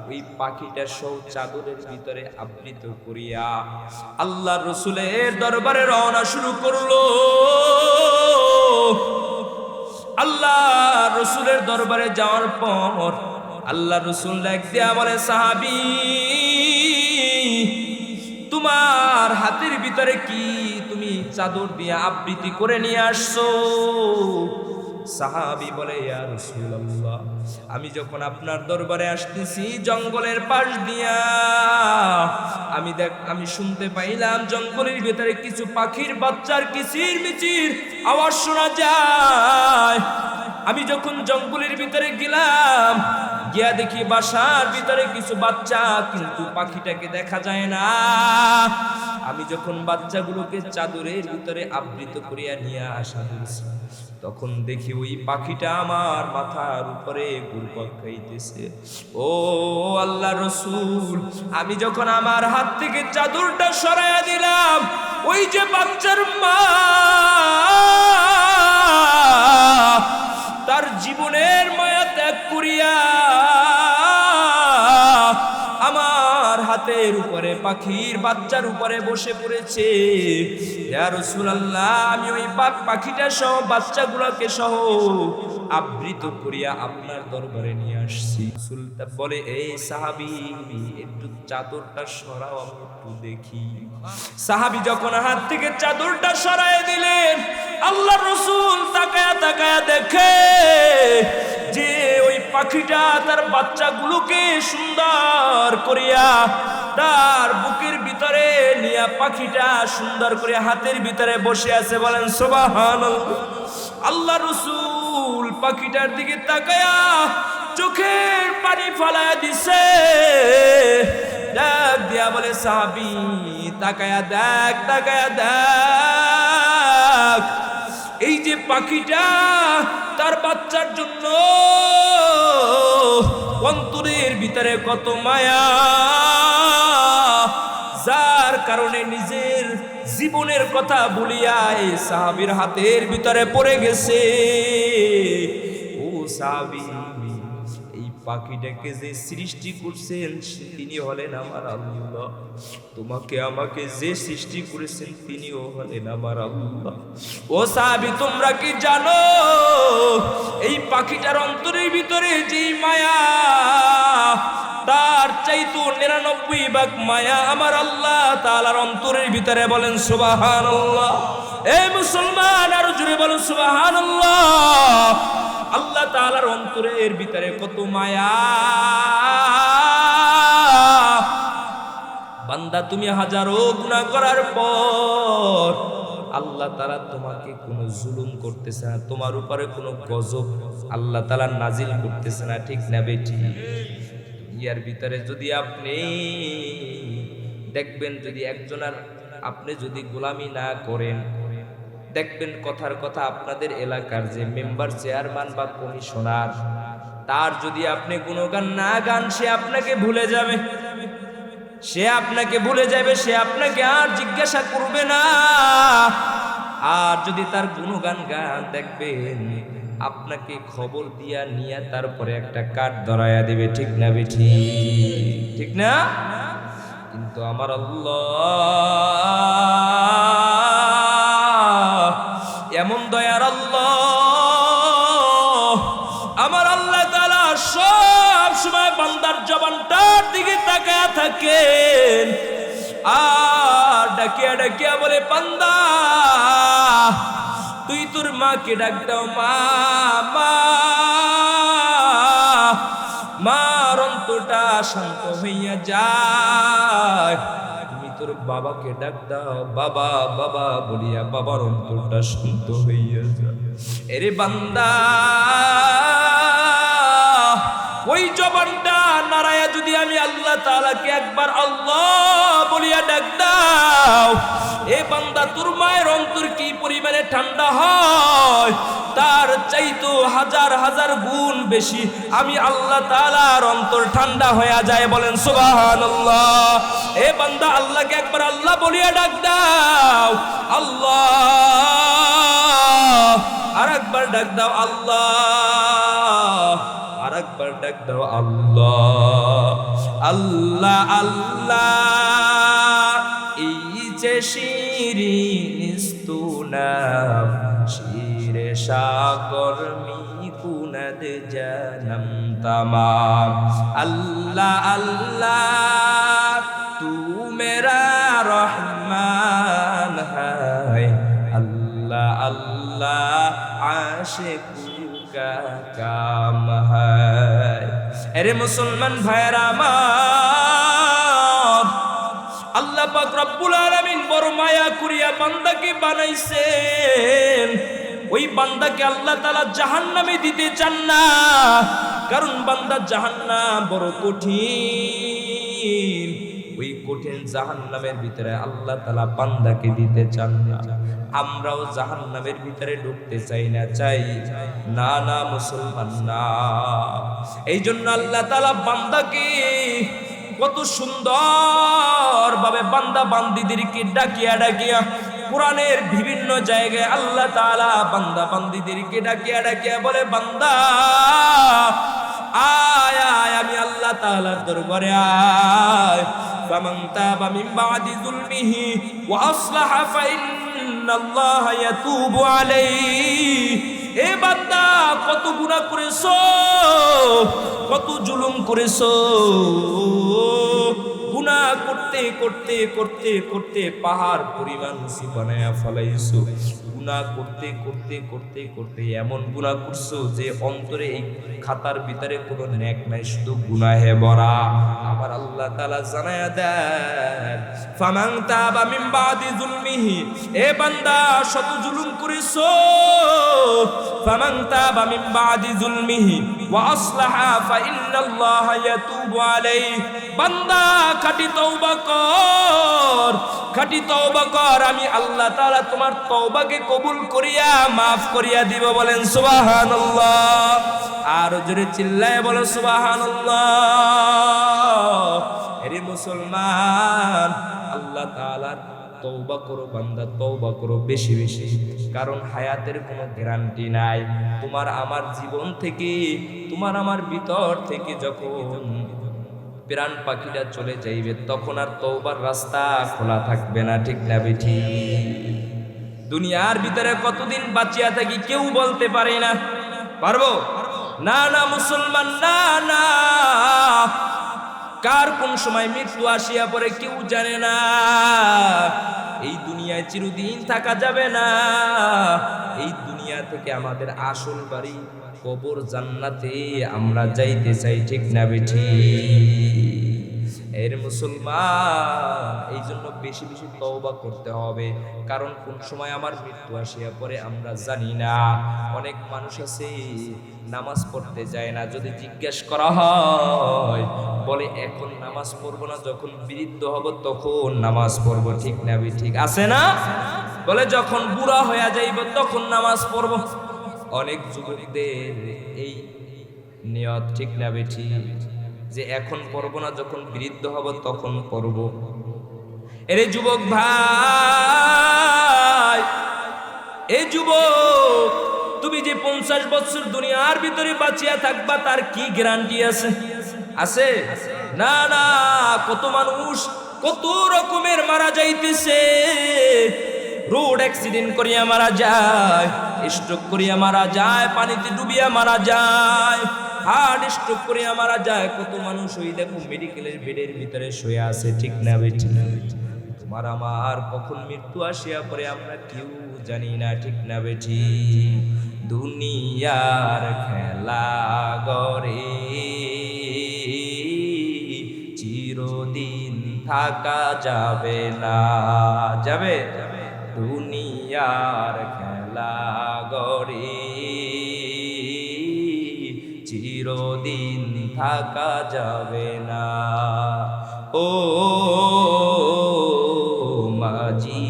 ওই পাখিটা সহ চাদরের ভিতরে আবৃত করিয়া আল্লাহ রাসূলের দরবারে রওনা শুরু করলো। আল্লাহ রাসূলের দরবারে যাওয়ার পর আল্লাহ রাসূল ডাক দিয়া বলে, সাহাবী তোমার হাতের ভিতরে কি তুমি চাদর দিয়ে আবৃতি করে নিয়ে আসছো? সাহাবী বলে, ইয়া রাসূলুল্লাহ, আমি যখন আপনার দরবারে আসতেছি জঙ্গলের পাশ দিয়া আমি শুনতে পাইলাম জঙ্গলের ভিতরে কিছু পাখির বাচ্চার কিচির মিচির আওয়াজ শোনা যায়। আমি যখন জঙ্গলের ভিতরে গেলাম, গিয়া দেখি বাসার ভিতরে কিছু বাচ্চা, কিন্তু পাখিটাকে দেখা যায় না। আমি যখন বাচ্চাগুলোকে চাদরের ভিতরে আবৃত করিয়া নিয়ে আসা হয়েছে, তখন দেখি ওই পাখিটা আমার মাথার উপরে ঘুরপাক খাইতেছে। ও আল্লাহ রাসূল, আমি যখন আমার হাত থেকে চাদরটা সরাইয়া দিলাম, ওই যে বাচ্চার মা তার জীবনের মায়া ত্যাগ করিয়া হাতের উপরে পাখির বাচ্চার উপরে বসে পড়েছে। ইয়া রাসূলুল্লাহ, আমি ওই পাখিটা সহ বাচ্চাগুলোকে সহ আবৃত করিয়া আপনার দরবারে নিয়ে আসছি। রাসূল বলে, এই সাহাবী, একটু চাদরটা সরাও, আমি একটু দেখি। সাহাবী যখন হাত থেকে চাদরটা সরায় দিলেন, আল্লাহর রাসূল তাকায়া তাকায়া দেখে যে ওই পাখিটা তার বাচ্চাগুলোকে সুন্দর করিয়া তার বুকের ভিতরে নিয়ে পাখিটা সুন্দর করে হাতের ভিতরে বসে আছে। বলেন সুবহানাল্লাহ। আল্লাহর রাসূল পাখিটার দিকে তাকায়া চোখের পানি ফেলায়া দিছে। ডাক দিয়া বলে, সাহাবী তাকায়া দেখ, তাকায়া দেখ, এই যে পাখিটা তার বাচ্চার জন্য অন্তরের ভিতরে কত মায়া, যার কারণে নিজের জীবনের কথা ভুলিয়া এই সাহাবীর হাতের ভিতরে পড়ে গেছে। ও সাহাবী, এই পাখিটাকে যে সৃষ্টি করছেন তিনি হলেন আমার আল্লাহ। তোমাকে আমাকে যে সৃষ্টি করেছেন তিনিও হলেন আমার আল্লাহ। ও সাহাবী, তোমরা কি জানো এই পাখিটার অন্তরের ভিতরে যে মায়া, তার চাইতো 99 ভাগ মায়া আমার আল্লাহ তাআলার অন্তরের ভিতরে। বলেন সুবহানাল্লাহ। এই মুসলমান, আরো জোরে বলেন সুবহানাল্লাহ। আল্লাহ তাআলার অন্তরের ভিতরে কত মায়া। বান্দা, তুমি হাজারো গুনাহ করার পর আল্লাহ তাআলা তোমাকে কোনো জুলুম করতেছে না, তোমার উপরে কোনো গজব আল্লাহ তাআলা নাজিল করতেছে না, ঠিক না বেটি? ইয়ার ভিতরে যদি আপনি দেখবেন, যদি একজনের আপনি যদি গোলামি না করেন, দেখবেন কথার কথা আপনাদের এলাকার যে মেম্বার, চেয়ারম্যান বা কমিশনার, তার যদি আপনি গুণগান না গান, সে আপনাকে ভুলে যাবে, সে আপনাকে ভুলে যাবে, সে আপনাকে আর জিজ্ঞাসা করবে না। আর যদি তার গুণগান গান, দেখবেন আপনাকে খবর দিয়া নিয়ে তারপরে একটা কাঠ ধরায়া দিবে, ঠিক না বেঠি? ঠিক না? কিন্তু আমার আল্লাহ এমন দয়ার আল্লাহ, আমার আল্লাহ তাআলা সব সময় বান্দার জবানটার দিকে তাকায়া থাকেন আর ডাকিয়া ডাকিয়া বলে, বান্দা তুই তোর মাকে ডাক দাও, মা মা, মার অন্তরটা শান্ত হইয়া যায়। তুমি তোর বাবাকে ডাক দাও, বাবা বাবা বলিয়া বাবার অন্তরটা শান্ত হইয়া যায়। এরে বান্দা, ওই জবানটা নারায়া যদি আমি আল্লাহ তাআলাকে একবার আল্লাহ বলিয়া ডাক দাও, এ বান্দা তোর মায়ের অন্তর কি পরিমাণে ঠান্ডা হয়, তার চাইতো হাজার হাজার গুণ বেশি আমি আল্লাহ তাআলার অন্তর ঠান্ডা হয়ে যায়। বলেন সুবহানাল্লাহ। এ বান্দা, আল্লাহকে একবার আল্লাহ বলিয়া ডাক দাও, আল্লাহ। আর একবার ডাক দাও, আল্লাহ। আর একবার ডাক দাও, আল্লাহ আল্লাহ আল্লাহ। এই যে শিরিন ইস্তুনাম, শিরে সাগর মি কুনদ জানম তমাম। আল্লাহ আল্লাহ তু মেরা রহমান হ্যায়, আল্লাহ আল্লাহ আশিক का काम है। अरे मुसलमान भाईरा আমার, আল্লাহ পাক রব্বুল আলামিন বড় মায়া করিয়া বান্দাকে বানাইছেন। ওই বান্দাকে আল্লাহ তাআলা জাহান্নামে দিতে চান না, কারণ বান্দা জাহান্নাম বড় কঠিন। ওই কঠিন জাহান্নামের ভিতরে আল্লাহ তাআলা বান্দাকে দিতে চান না। আমরাও জাহান্নামের ভিতরে ঢুকতে চাই না, চাই না? না মুসলমান, না। এই জন্য আল্লাহ তাআলা বান্দাকে কত সুন্দর ভাবে বান্দা বান্দীদেরকে ডাকিয়া ডাকিয়া কোরআনের বিভিন্ন জায়গায় আল্লাহ তাআলা বান্দা বান্দীদেরকে ডাকিয়া ডাকিয়া বলে, বান্দা আয় আয়, আমি আল্লাহ তাআলার দরবারে আয়। ফামান তাবা মিন বাদি যুলমিহি ওয়া আসলাহা ফাইন্নাল্লাহা ইয়াতুবু আলাইহি। এ বান্দা, কত গুনাহ করেছো, কত জুলুম করেছো, গুনাহ করতে করতে করতে করতে পাহাড় পরিমাণ বানায়া ফলাইছো। গুনাহ করতে করতে করতে করতে এমন গুনাহ করছো যে অন্তরে এই খাতার ভিতরে কোনো নেক নাই, শুধু গুনাহে ভরা। আবার আল্লাহ তাআলা জানায়া দেন, ফামান তাবা মিন বাদি যুলমিহি, এ বান্দা শত জুলুম করেছো, ফামান তাবা মিন বাদি যুলমিহি ওয়া আসলাহা ফাইন্নাল্লাহা ইয়াতুবু আলাইহি। বান্দা খাঁটি তওবা কর, খাঁটি তওবা কর, আমি আল্লাহ তাআলা তোমার তওবাকে কবুল করিয়া মাফ করিয়া দিব। বলেন সুবহানাল্লাহ। আর জোরে চিল্লায় বলো সুবহানাল্লাহ। এরে মুসলমান, আল্লাহ তাআলার তওবা করো বান্দা, তওবা করো বেশি বেশি, কারণ হায়াতের কোনো গ্যারান্টি নাই। তোমার আমার জীবন থেকে, তোমার আমার ভিতর থেকে যখন প্রাণ পাখিটা চলে যাইবে, তখন আর তওবার রাস্তা খোলা থাকবে না, ঠিক না বেঠি? দুনিয়ার ভিতরে কতদিন বাঁচিয়া থাকি কেউ বলতে পারে না। পারবো না? না মুসলমান, না না। কার কোন সময় মৃত্যু আসিয়া পড়ে কেউ জানে না। এই দুনিয়ায় চিরদিন থাকা যাবে না। এই দুনিয়া থেকে আমাদের আসল বাড়ি কবর, জান্নাতে আমরা যাইতে চাই, ঠিক না বেঠি? এর মুসলমান, এই জন্য বেশি বেশি তওবা করতে হবে, কারণ কোন সময় আমার মৃত্যু আসিয়া পরে আমরা জানি না। অনেক মানুষ আছে নামাজ পড়তে যায় না, যদি জিজ্ঞেস করা হয় বলে এখন নামাজ পড়বো না, যখন বৃদ্ধ হব তখন নামাজ পড়বো, ঠিক না ঠিক? আছে না? বলে যখন বুড়া হয়ে যাইব তখন নামাজ পড়বো। অনেক যুবকদের এই নিয়ত, ঠিক না বেঠি, যে এখন পড়বো না, যখন বৃদ্ধ হব তখন পড়বো। এরে যুবক ভাই, এই যুবক, তুমি যে 50 বছর দুনিয়ার ভিতরে বাঁচিয়া থাকবা তার কি গ্যারান্টি আছে? আছে না? না। কত মানুষ কত রকমের মারা যাইতেছে। রোড অ্যাক্সিডেন্ট করিয়া মারা যায়, স্ট্রোক করিয়া মারা যায়, পানিতে ডুবিয়া মারা যায়, হার্ট স্ট্রোক করিয়া মারা যায়। কত মানুষ ওই দেখো মেডিকেলের বেডের ভিতরে শুয়ে আছে, ঠিক না বেঠি? তোমার আমার কখন মৃত্যু আসিয়া পরে আমরা কেউ জানি না, ঠিক না বেঠি? দুনিয়ার খেলা গরে চিরদিন থাকা যাবে না। যাবে? দুনিয়ার খেলা গরে চিরদিন থাকা যাবে না। ও মাঝি,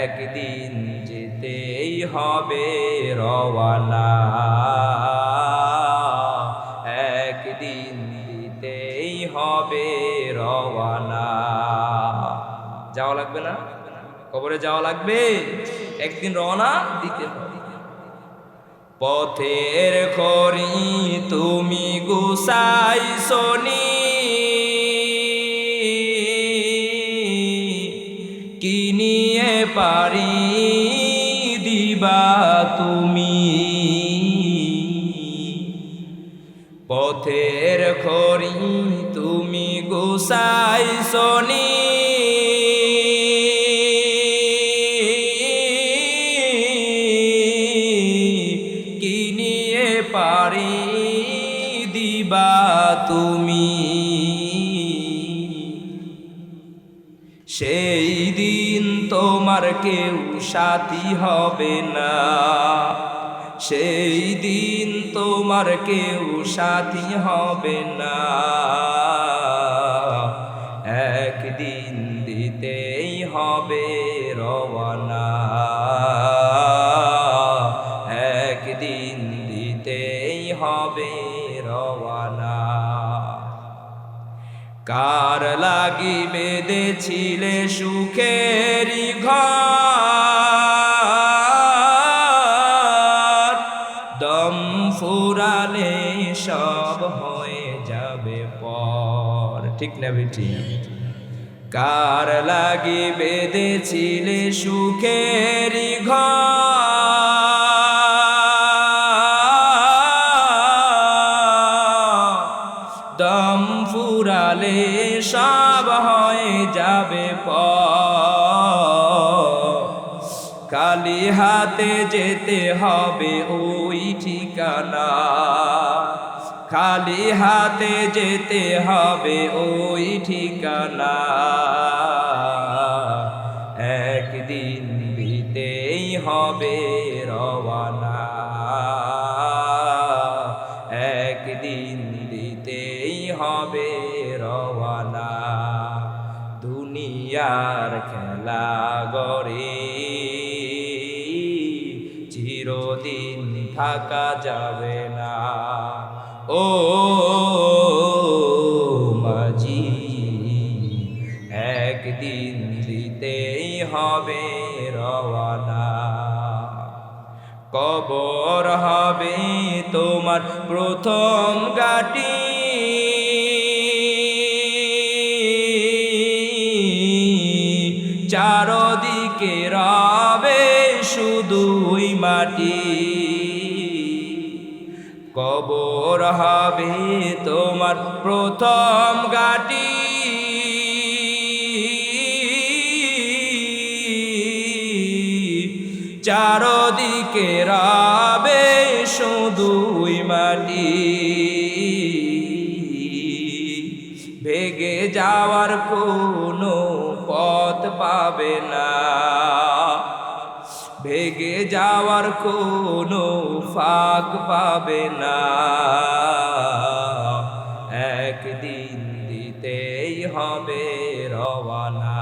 একদিন যেতেই হবে রওয়ানা, একদিন দিতেই হবে রওয়ানা। যাওয়া লাগবে না? কবরে যাওয়া লাগবে, একদিন রওনা দিতে হবে। পথের খড়ি তুমি গুছাইছনি, কি নিয়ে পারি দিবা তুমি? পথের খড়ি তুমি গুছাইছনি, কি নিয়ে পারি দিবা তুমি? সেই দিন তোমার কেউ সাথী হবে না, সেই দিন তোমার কেউ সাথী হবে না। একদিন দিতেই হবে রওয়ানা, একদিন দিতেই হবে রওয়ানা। কার লাগি বেঁধেছিলে সুখেরি ঘর, দম ফুরালে সব হয়ে যাবে পর। ঠিক না বেটি? কার লাগি বেঁধেছিলে সুখেরি ঘর, দম ফুরালে সব হয়ে যাবে খালি হাতে যেতে হবে ওই ঠিকানা, খালি হাতে যেতে হবে ওই ঠিকানা। একদিন দিতেই হবে রওয়ানা, একদিন দিতেই হবে রওয়ানা। দুনিয়ার খেলা গড়ে চিরদিন থাকা যাবে না। ও মাঝি, একদিন দিতেই হবে রওয়ানা। কবর হবে তোমার প্রথম ঘাঁটি, চারদিকে রবে শুধুই মাটি। কবর হবে তোমার প্রথম ঘাঁটি, চারদিকে রবে শুধুই মাটি। ভেগে যাওয়ার কোনো পথ পাবে না, ভেগে যাওয়ার কোনো ফাঁক পাবে না। একদিন দিতেই হবে রওয়ানা,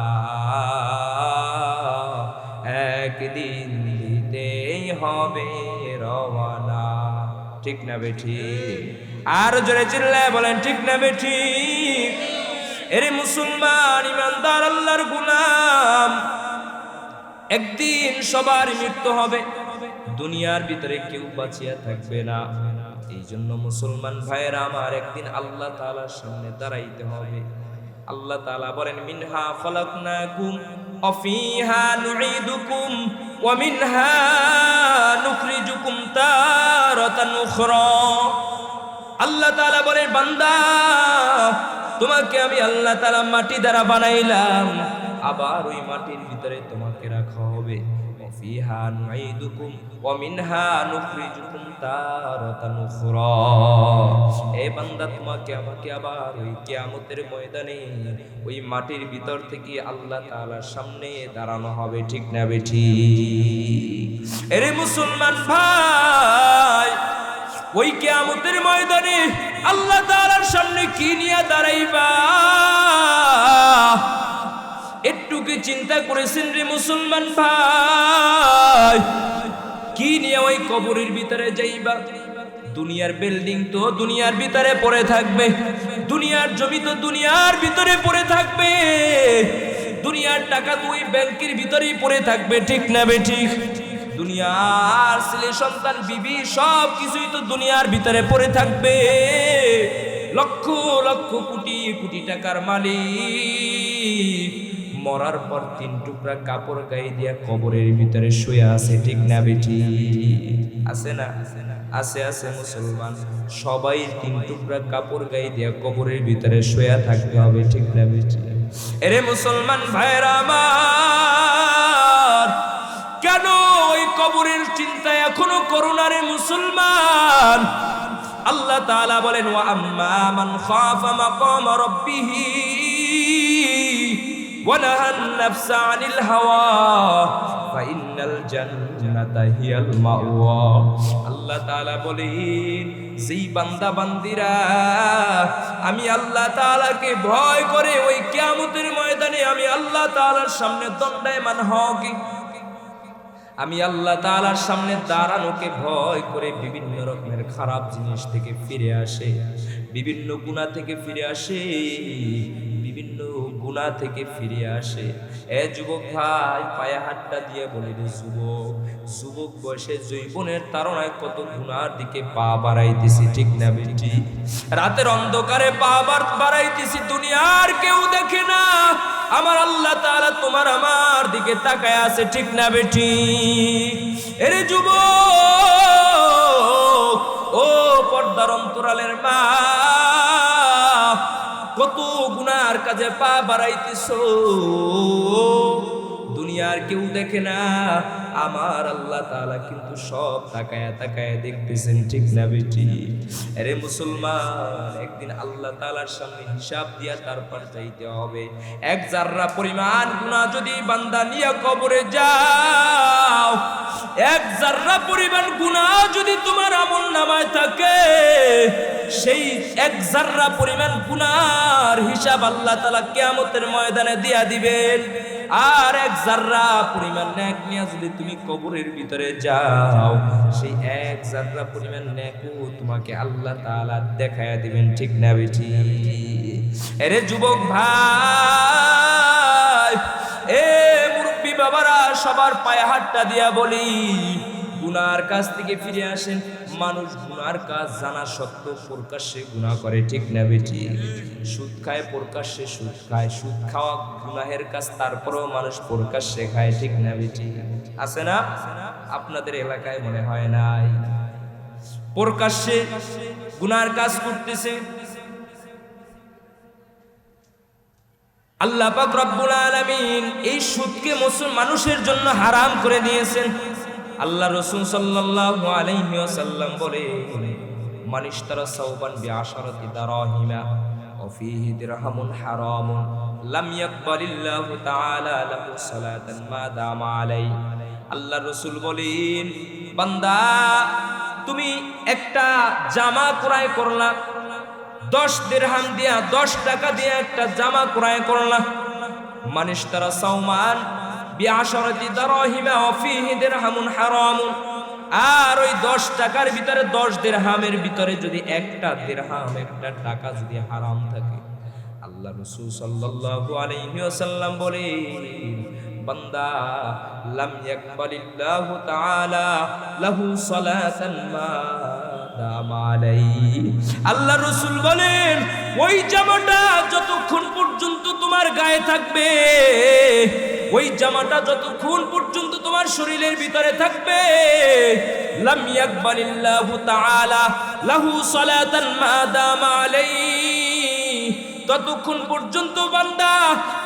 একদিন দিতেই হবে রওয়ানা। ঠিক না বেঠি? আর জোরে চিল্লায় বলেন ঠিক না বেঠি? এরে মুসলমান ইমানদার আল্লাহর গোলাম, একদিন সবার মৃত্যু হবে, দুনিয়ার ভিতরে কেউ বাঁচিয়া থাকবে না। এই জন্য মুসলমান ভাইয়েরা আমার, একদিন আল্লাহ তাআলার সামনে দাঁড়াইতে হবে। আল্লাহ তাআলা বলেন মিনহা খলাকনাকুম ওয়া ফিহা নুঈদুকুম ওয়া মিনহা নুখরিজুকুম তারাতান উখরা। আল্লাহ তাআলা বলেন বান্দা, তোমাকে আমি আল্লাহ তাআলা মাটি দ্বারা বানাইলাম, আবার ওই মাটির ভিতরে তোমাকে রাখা হবে। ফিহা নুঈদুকুম ওয়া মিনহা নুখরিজুকুম তারাতান উখরা। এ বান্দা, তোমাকে আমাকে আবার ওই কিয়ামতের ময়দানে ওই মাটির ভিতর থেকে আল্লাহ তাআলার সামনে দাঁড়ানো হবে। ঠিক না বেঠি? এরে মুসলমান ভাই, ওই কিয়ামতের ময়দানে আল্লাহ তাআলার সামনে কি নিয়ে দাঁড়াইবা? একটু কি চিন্তা করেছেন রে মুসলমান ভাই? কি নিয়ে ওই কবরের ভিতরে যাইবা? দুনিয়ার বিল্ডিং তো দুনিয়ার ভিতরে পড়ে থাকবে, দুনিয়ার জমি তো দুনিয়ার ভিতরে পড়ে থাকবে, দুনিয়ার টাকা তো ওই ব্যাংকের ভিতরেই পড়ে থাকবে। ঠিক না বেঠিক? দুনিয়ার ছেলে সন্তান বিবি সব কিছুই তো দুনিয়ার ভিতরে পড়ে থাকবে। লক্ষ লক্ষ কোটি কোটি টাকার মালিক মরার পর 3 টুকরা কাপড় গায়ে দিয়া কবরের ভিতরে শুয়ে আছে। ঠিক না বেটি? আছে না? আছে আছে মুসলমান, সবাই 3 টুকরা কাপড় গায়ে দিয়া কবরের ভিতরে শুয়ে থাকতে হবে। ঠিক না বেটি? এরে মুসলমান ভাইরা আমার, কেন ওই কবরের চিন্তা এখনো করো না রে মুসলমান? আল্লাহ তাআলা বলেন ওয়া আম্মা মান খাফা মাকাম রাব্বিহি ওয়া নাহান নাফসা আনিল হাওয়া ফাইন্নাল জান্নাতা হিয়াল মাওয়া। আল্লাহ তাআলা বলেন, যেই বান্দা বান্দিরা আমি আল্লাহ তাআলাকে ভয় করে ওই কিয়ামতের ময়দানে আমি আল্লাহ তাআলার সামনে দণ্ডায়মান হবে, আমি আল্লাহ তাআলার সামনে দাঁড়ানোকে ভয় করে বিভিন্ন রকমের খারাপ জিনিস থেকে ফিরে আসে, বিভিন্ন গুনাহ থেকে ফিরে আসে, বিভিন্ন গুনাহ থেকে ফিরে আসে। এ যুবক ভাই, পায়ে হাতটা দিয়ে বলি রে যুবক, যুবক বয়সে যৌবনের তাড়নায় কত গুনার দিকে পা বাড়াইতেছি, ঠিক না বেটি? রাতের অন্ধকারে পা বাড়াইতেছি, দুনিয়ার কেউ দেখে না, আমার আল্লাহ তাআলা তোমার আমার দিকে তাকায় আছে, ঠিক না বেটি? এরে যুবক, ও পর্দার অন্তরালের মা, কত গুনার কাজে পা বাড়াইতেছো, দুনিয়ার কেউ দেখে না, আমার আল্লাহ তাআলা কিন্তু সব তাকায়া তাকায়া দেখতেছেন, ঠিক না বেটি? আরে মুসলমান, একদিন আল্লাহ তাআলার সামনে হিসাব দিয়া তারপর যাইতে হবে। এক জাররা পরিমাণ গুনাহ যদি বান্দা নিয়ে কবরে যাও, এক জাররা পরিমাণ গুনাহ যদি তোমার আমলনামায় থাকে, সেই এক জাররা পরিমাণ গুনার হিসাব আল্লাহ তাআলা কিয়ামতের ময়দানে দিয়া দিবেন। আর এক জাররা পরিমাণ নেক নিয়ে যদি তুমি কবরের ভিতরে যাও, সেই এক জাররা পরিমাণ নেকও তোমাকে আল্লাহ তাআলা দেখায়া দিবেন, ঠিক না বেটি? আরে যুবক ভাই, এ মুরব্বি বাবারা, সবার পায়ে হাতটা দিয়া বলি, গুনার কাজ থেকে ফিরে আসেন। মানুষ গুনার কাজ জানা সত্ত্বেও প্রকাশ্যে গুনাহ করে, ঠিক না বেটি? সুদ খায়, প্রকাশ্যে সুদ খায়, সুদ খাওয়া গুনাহের কাজ, তারপরেও মানুষ প্রকাশ্যে খায়, ঠিক না বেটি? আছে না? আপনাদের এলাকায় মনে হয় নাই? প্রকাশ্যে গুনার কাজ করতেছে। আল্লাহ পাক রব্বুল আলামিন এই সুদকে মানুষের জন্য হারাম করে দিয়েছেন। আল্লাহ রাসূল সাল্লাল্লাহু আলাইহি ওয়াসাল্লাম বলে, মান ইশতারা সাওবান বিআশারাতি দারাহিমা ওয়া ফীহি দিরহামুন হারামুন লাম ইয়াকবালিল্লাহু তাআলা লাহু সালাতান মা দামা আলাই। আল্লাহ রাসূল বলেন, বান্দা, তুমি একটা জামা ক্রয় করলা, 10 দিরহাম দিয়া, 10 টাকা দিয়ে একটা জামা ক্রয় করলা। মান ইশতারা সাওমান বিআশারাতি দারাহিমা ওয়া ফীহি দিরহামুন হারামুন, আর ওই 10 টাকার ভিতরে, 10 দিরহামের ভিতরে যদি একটা দিরহাম, একটা টাকা যদি হারাম থাকে, আল্লাহ রাসূল সাল্লাল্লাহু আলাইহি ওয়াসাল্লাম বলেন, বান্দা, লাম ইয়াকবালিল্লাহু তাআলা লাহু সালাতান মা দামা আলাইহি। আল্লাহ রাসূল বলেন, ওই জামাটা যতক্ষণ পর্যন্ত তোমার গায়ে থাকবে, ওই জামাটা যতক্ষণ পর্যন্ত তোমার শরীরের ভিতরে থাকবে, লাম ইয়াকবালিল্লাহু তাআলা লাহু সালাতান মা দামা আলাইহি, ততক্ষণ পর্যন্ত বান্দা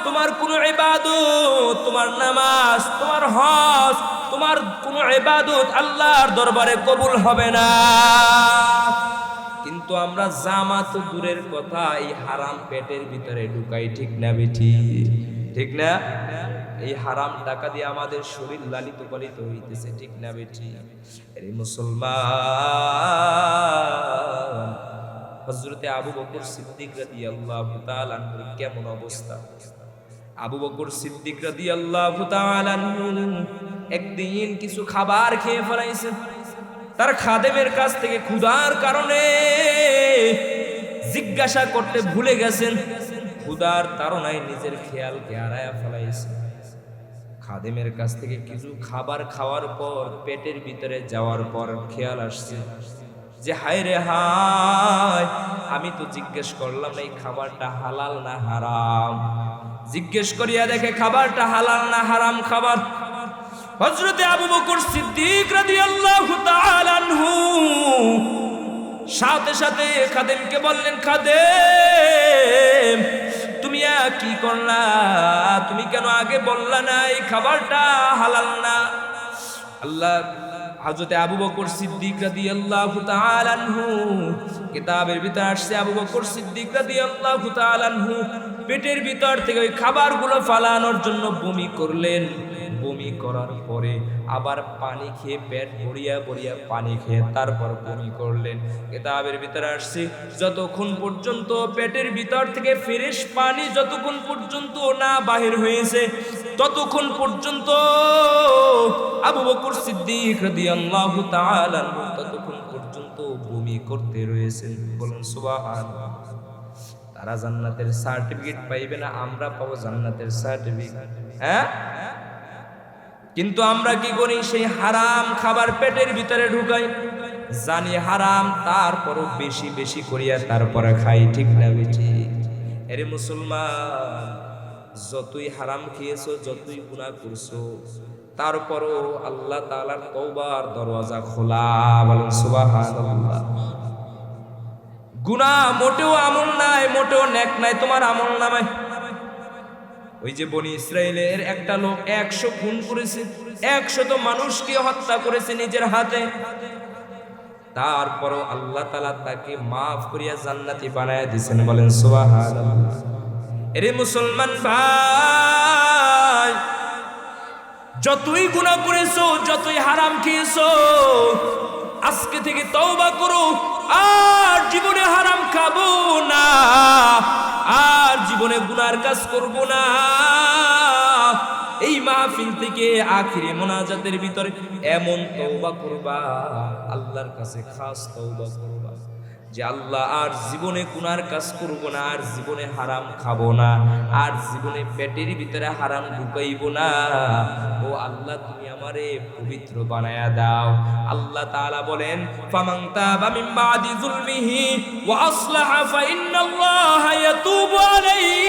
তোমার কোনো ইবাদত, তোমার নামাজ, তোমার হজ, তোমার কোনো ইবাদত আল্লাহর দরবারে কবুল হবে না। কিন্তু আমরা জামা তো দূরের কথা, এই হারাম পেটের ভিতরে ঢুকাই, ঠিক না বেটি? ঠিক না? এই হারাম টাকা দিয়ে আমাদের শরীর লালিত পালিত হইতেছে, ঠিক না বেটি? আরে মুসলমান, হযরতে আবু বকর সিদ্দিক রাদিয়াল্লাহু তাআলা আনহু কেমন অবস্থা? আবু বকর সিদ্দিক রাদিয়াল্লাহু তাআলা আনহু একদিন কিছু খাবার খেয়ে ফেলাইছেন। তার খাদেমের কাছ থেকে ক্ষুধার কারণে জিজ্ঞাসা করতে ভুলে গেছেন, ক্ষুধার তাড়নায় নিজের খেয়ালকে হারায়া ফেলাইছেন। খাদেমের কাছ থেকে কিছু খাবার খাওয়ার পর, পেটের ভিতরে যাওয়ার পর খেয়াল আসছে যে হায় রে হায়, আমি তো জিজ্ঞেস করলাম এই খাবারটা হালাল না হারাম। জিজ্ঞেস করিয়া দেখে খাবারটা হালাল না হারাম খাবার। হযরতে আবু বকর সিদ্দিক রাদিয়াল্লাহু তাআলা আনহু সাথে সাথে খাদেমকে বললেন, খাদেম, তুমি কি করলা? তুমি কেন আগে বললা না এই খাবারটা হালাল না? আল্লাহ হযরতে আবু বকর সিদ্দিক রাদিয়াল্লাহু তাআলা আনহু, কিতাবের ভিতর আসছে, আবু বকর সিদ্দিক রাদিয়াল্লাহু তাআলা আনহু পেটের ভিতর থেকে ওই খাবারগুলো ফালানোর জন্য বমি করলেন। বমি করার পরে আবার পানি খেয়ে, পেট ভরিয়া ভরিয়া পানি খেয়ে তারপর বমি করলেন। কিতাবের ভিতরে আসছে, যতক্ষণ পর্যন্ত পেটের ভিতর থেকে ফ্রেশ পানি যতক্ষণ পর্যন্ত না বাহির হয়েছে, ততক্ষণ পর্যন্ত আবু বকর সিদ্দিক রাদিয়াল্লাহু তাআলা ততক্ষণ পর্যন্ত বমি করতে রয়েছেন। বলুন সুবহানাল্লাহ। তারা জান্নাতের সার্টিফিকেট পাইবে না, আমরা পাবো জান্নাতের সার্টিফিকেট। হ্যাঁ, কিন্তু আমরা কি করি, সেই হারাম খাবার পেটের ভিতরে ঢুকাই, জানি হারাম, তারপরও বেশি বেশি করিয়া তারপরে খাই। ঠিক না বেশি? এরে মুসলমান, যতই হারাম খেয়েছো, যতই গুনাহ করছো, তারপরও আল্লাহ তাআলার তওবার দরওয়াজা খোলা। বলেন সুবহানাল্লাহ। গুনাহ মোটেও আমল নাই, মোটেও নেক নাই তোমার আমল নামায়। ওই যে বনি ইসরাইলের একটা লোক 100 খুন করেছে, 100 মানুষকে হত্যা করেছে নিজের হাতে, তারপরও আল্লাহ তাআলা তাকে মাফ করিয়া জান্নাতি বানায় দিয়েছেন। বলেন সুবহানাল্লাহ। এরে মুসলমান ভাই, যতই গুনাহ করেছো, যতই হারাম খেয়েছো, আজকে থেকে তওবা করো, আর জীবনে হারাম খাবো না, আর জীবনে গুনার কাজ করব না। এই মাহফিল থেকে আখিরে মোনাজাতের ভিতরে এমন তওবা করবা, আল্লাহর কাছে খাস তওবা করবা যে আল্লাহ, আর জীবনে গুনার কাজ করব না, আর জীবনে হারাম খাবো না, আর জীবনে পেটের ভিতরে হারাম ঢুকাইব না। ও আল্লাহ, তুমি আমারে পবিত্র বানায়া দাও। আল্লাহ তাআলা বলেন, ফামান তাবা মিন বাদি যুলমিহি ওয়া আসলাহা ফাইন্নাল্লাহা ইয়াতুবু আলাইহি।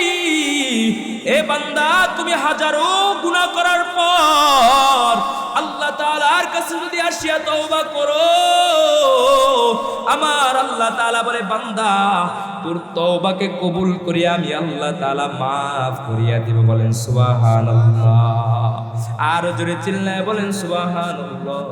এ বান্দা, তুমি হাজারো গুনাহ করার পর আল্লাহ তাআলার কাছে যদি আসিয়া তওবা করো, আমার আল্লাহ তাআলা বলে, বান্দা, তোর তওবাকে কবুল করিয়া আমি আল্লাহ তাআলা মাফ করিয়া দিব। বলেন সুবহানাল্লাহ। আর জোরে চিল্লায় বলেন সুবহানাল্লাহ।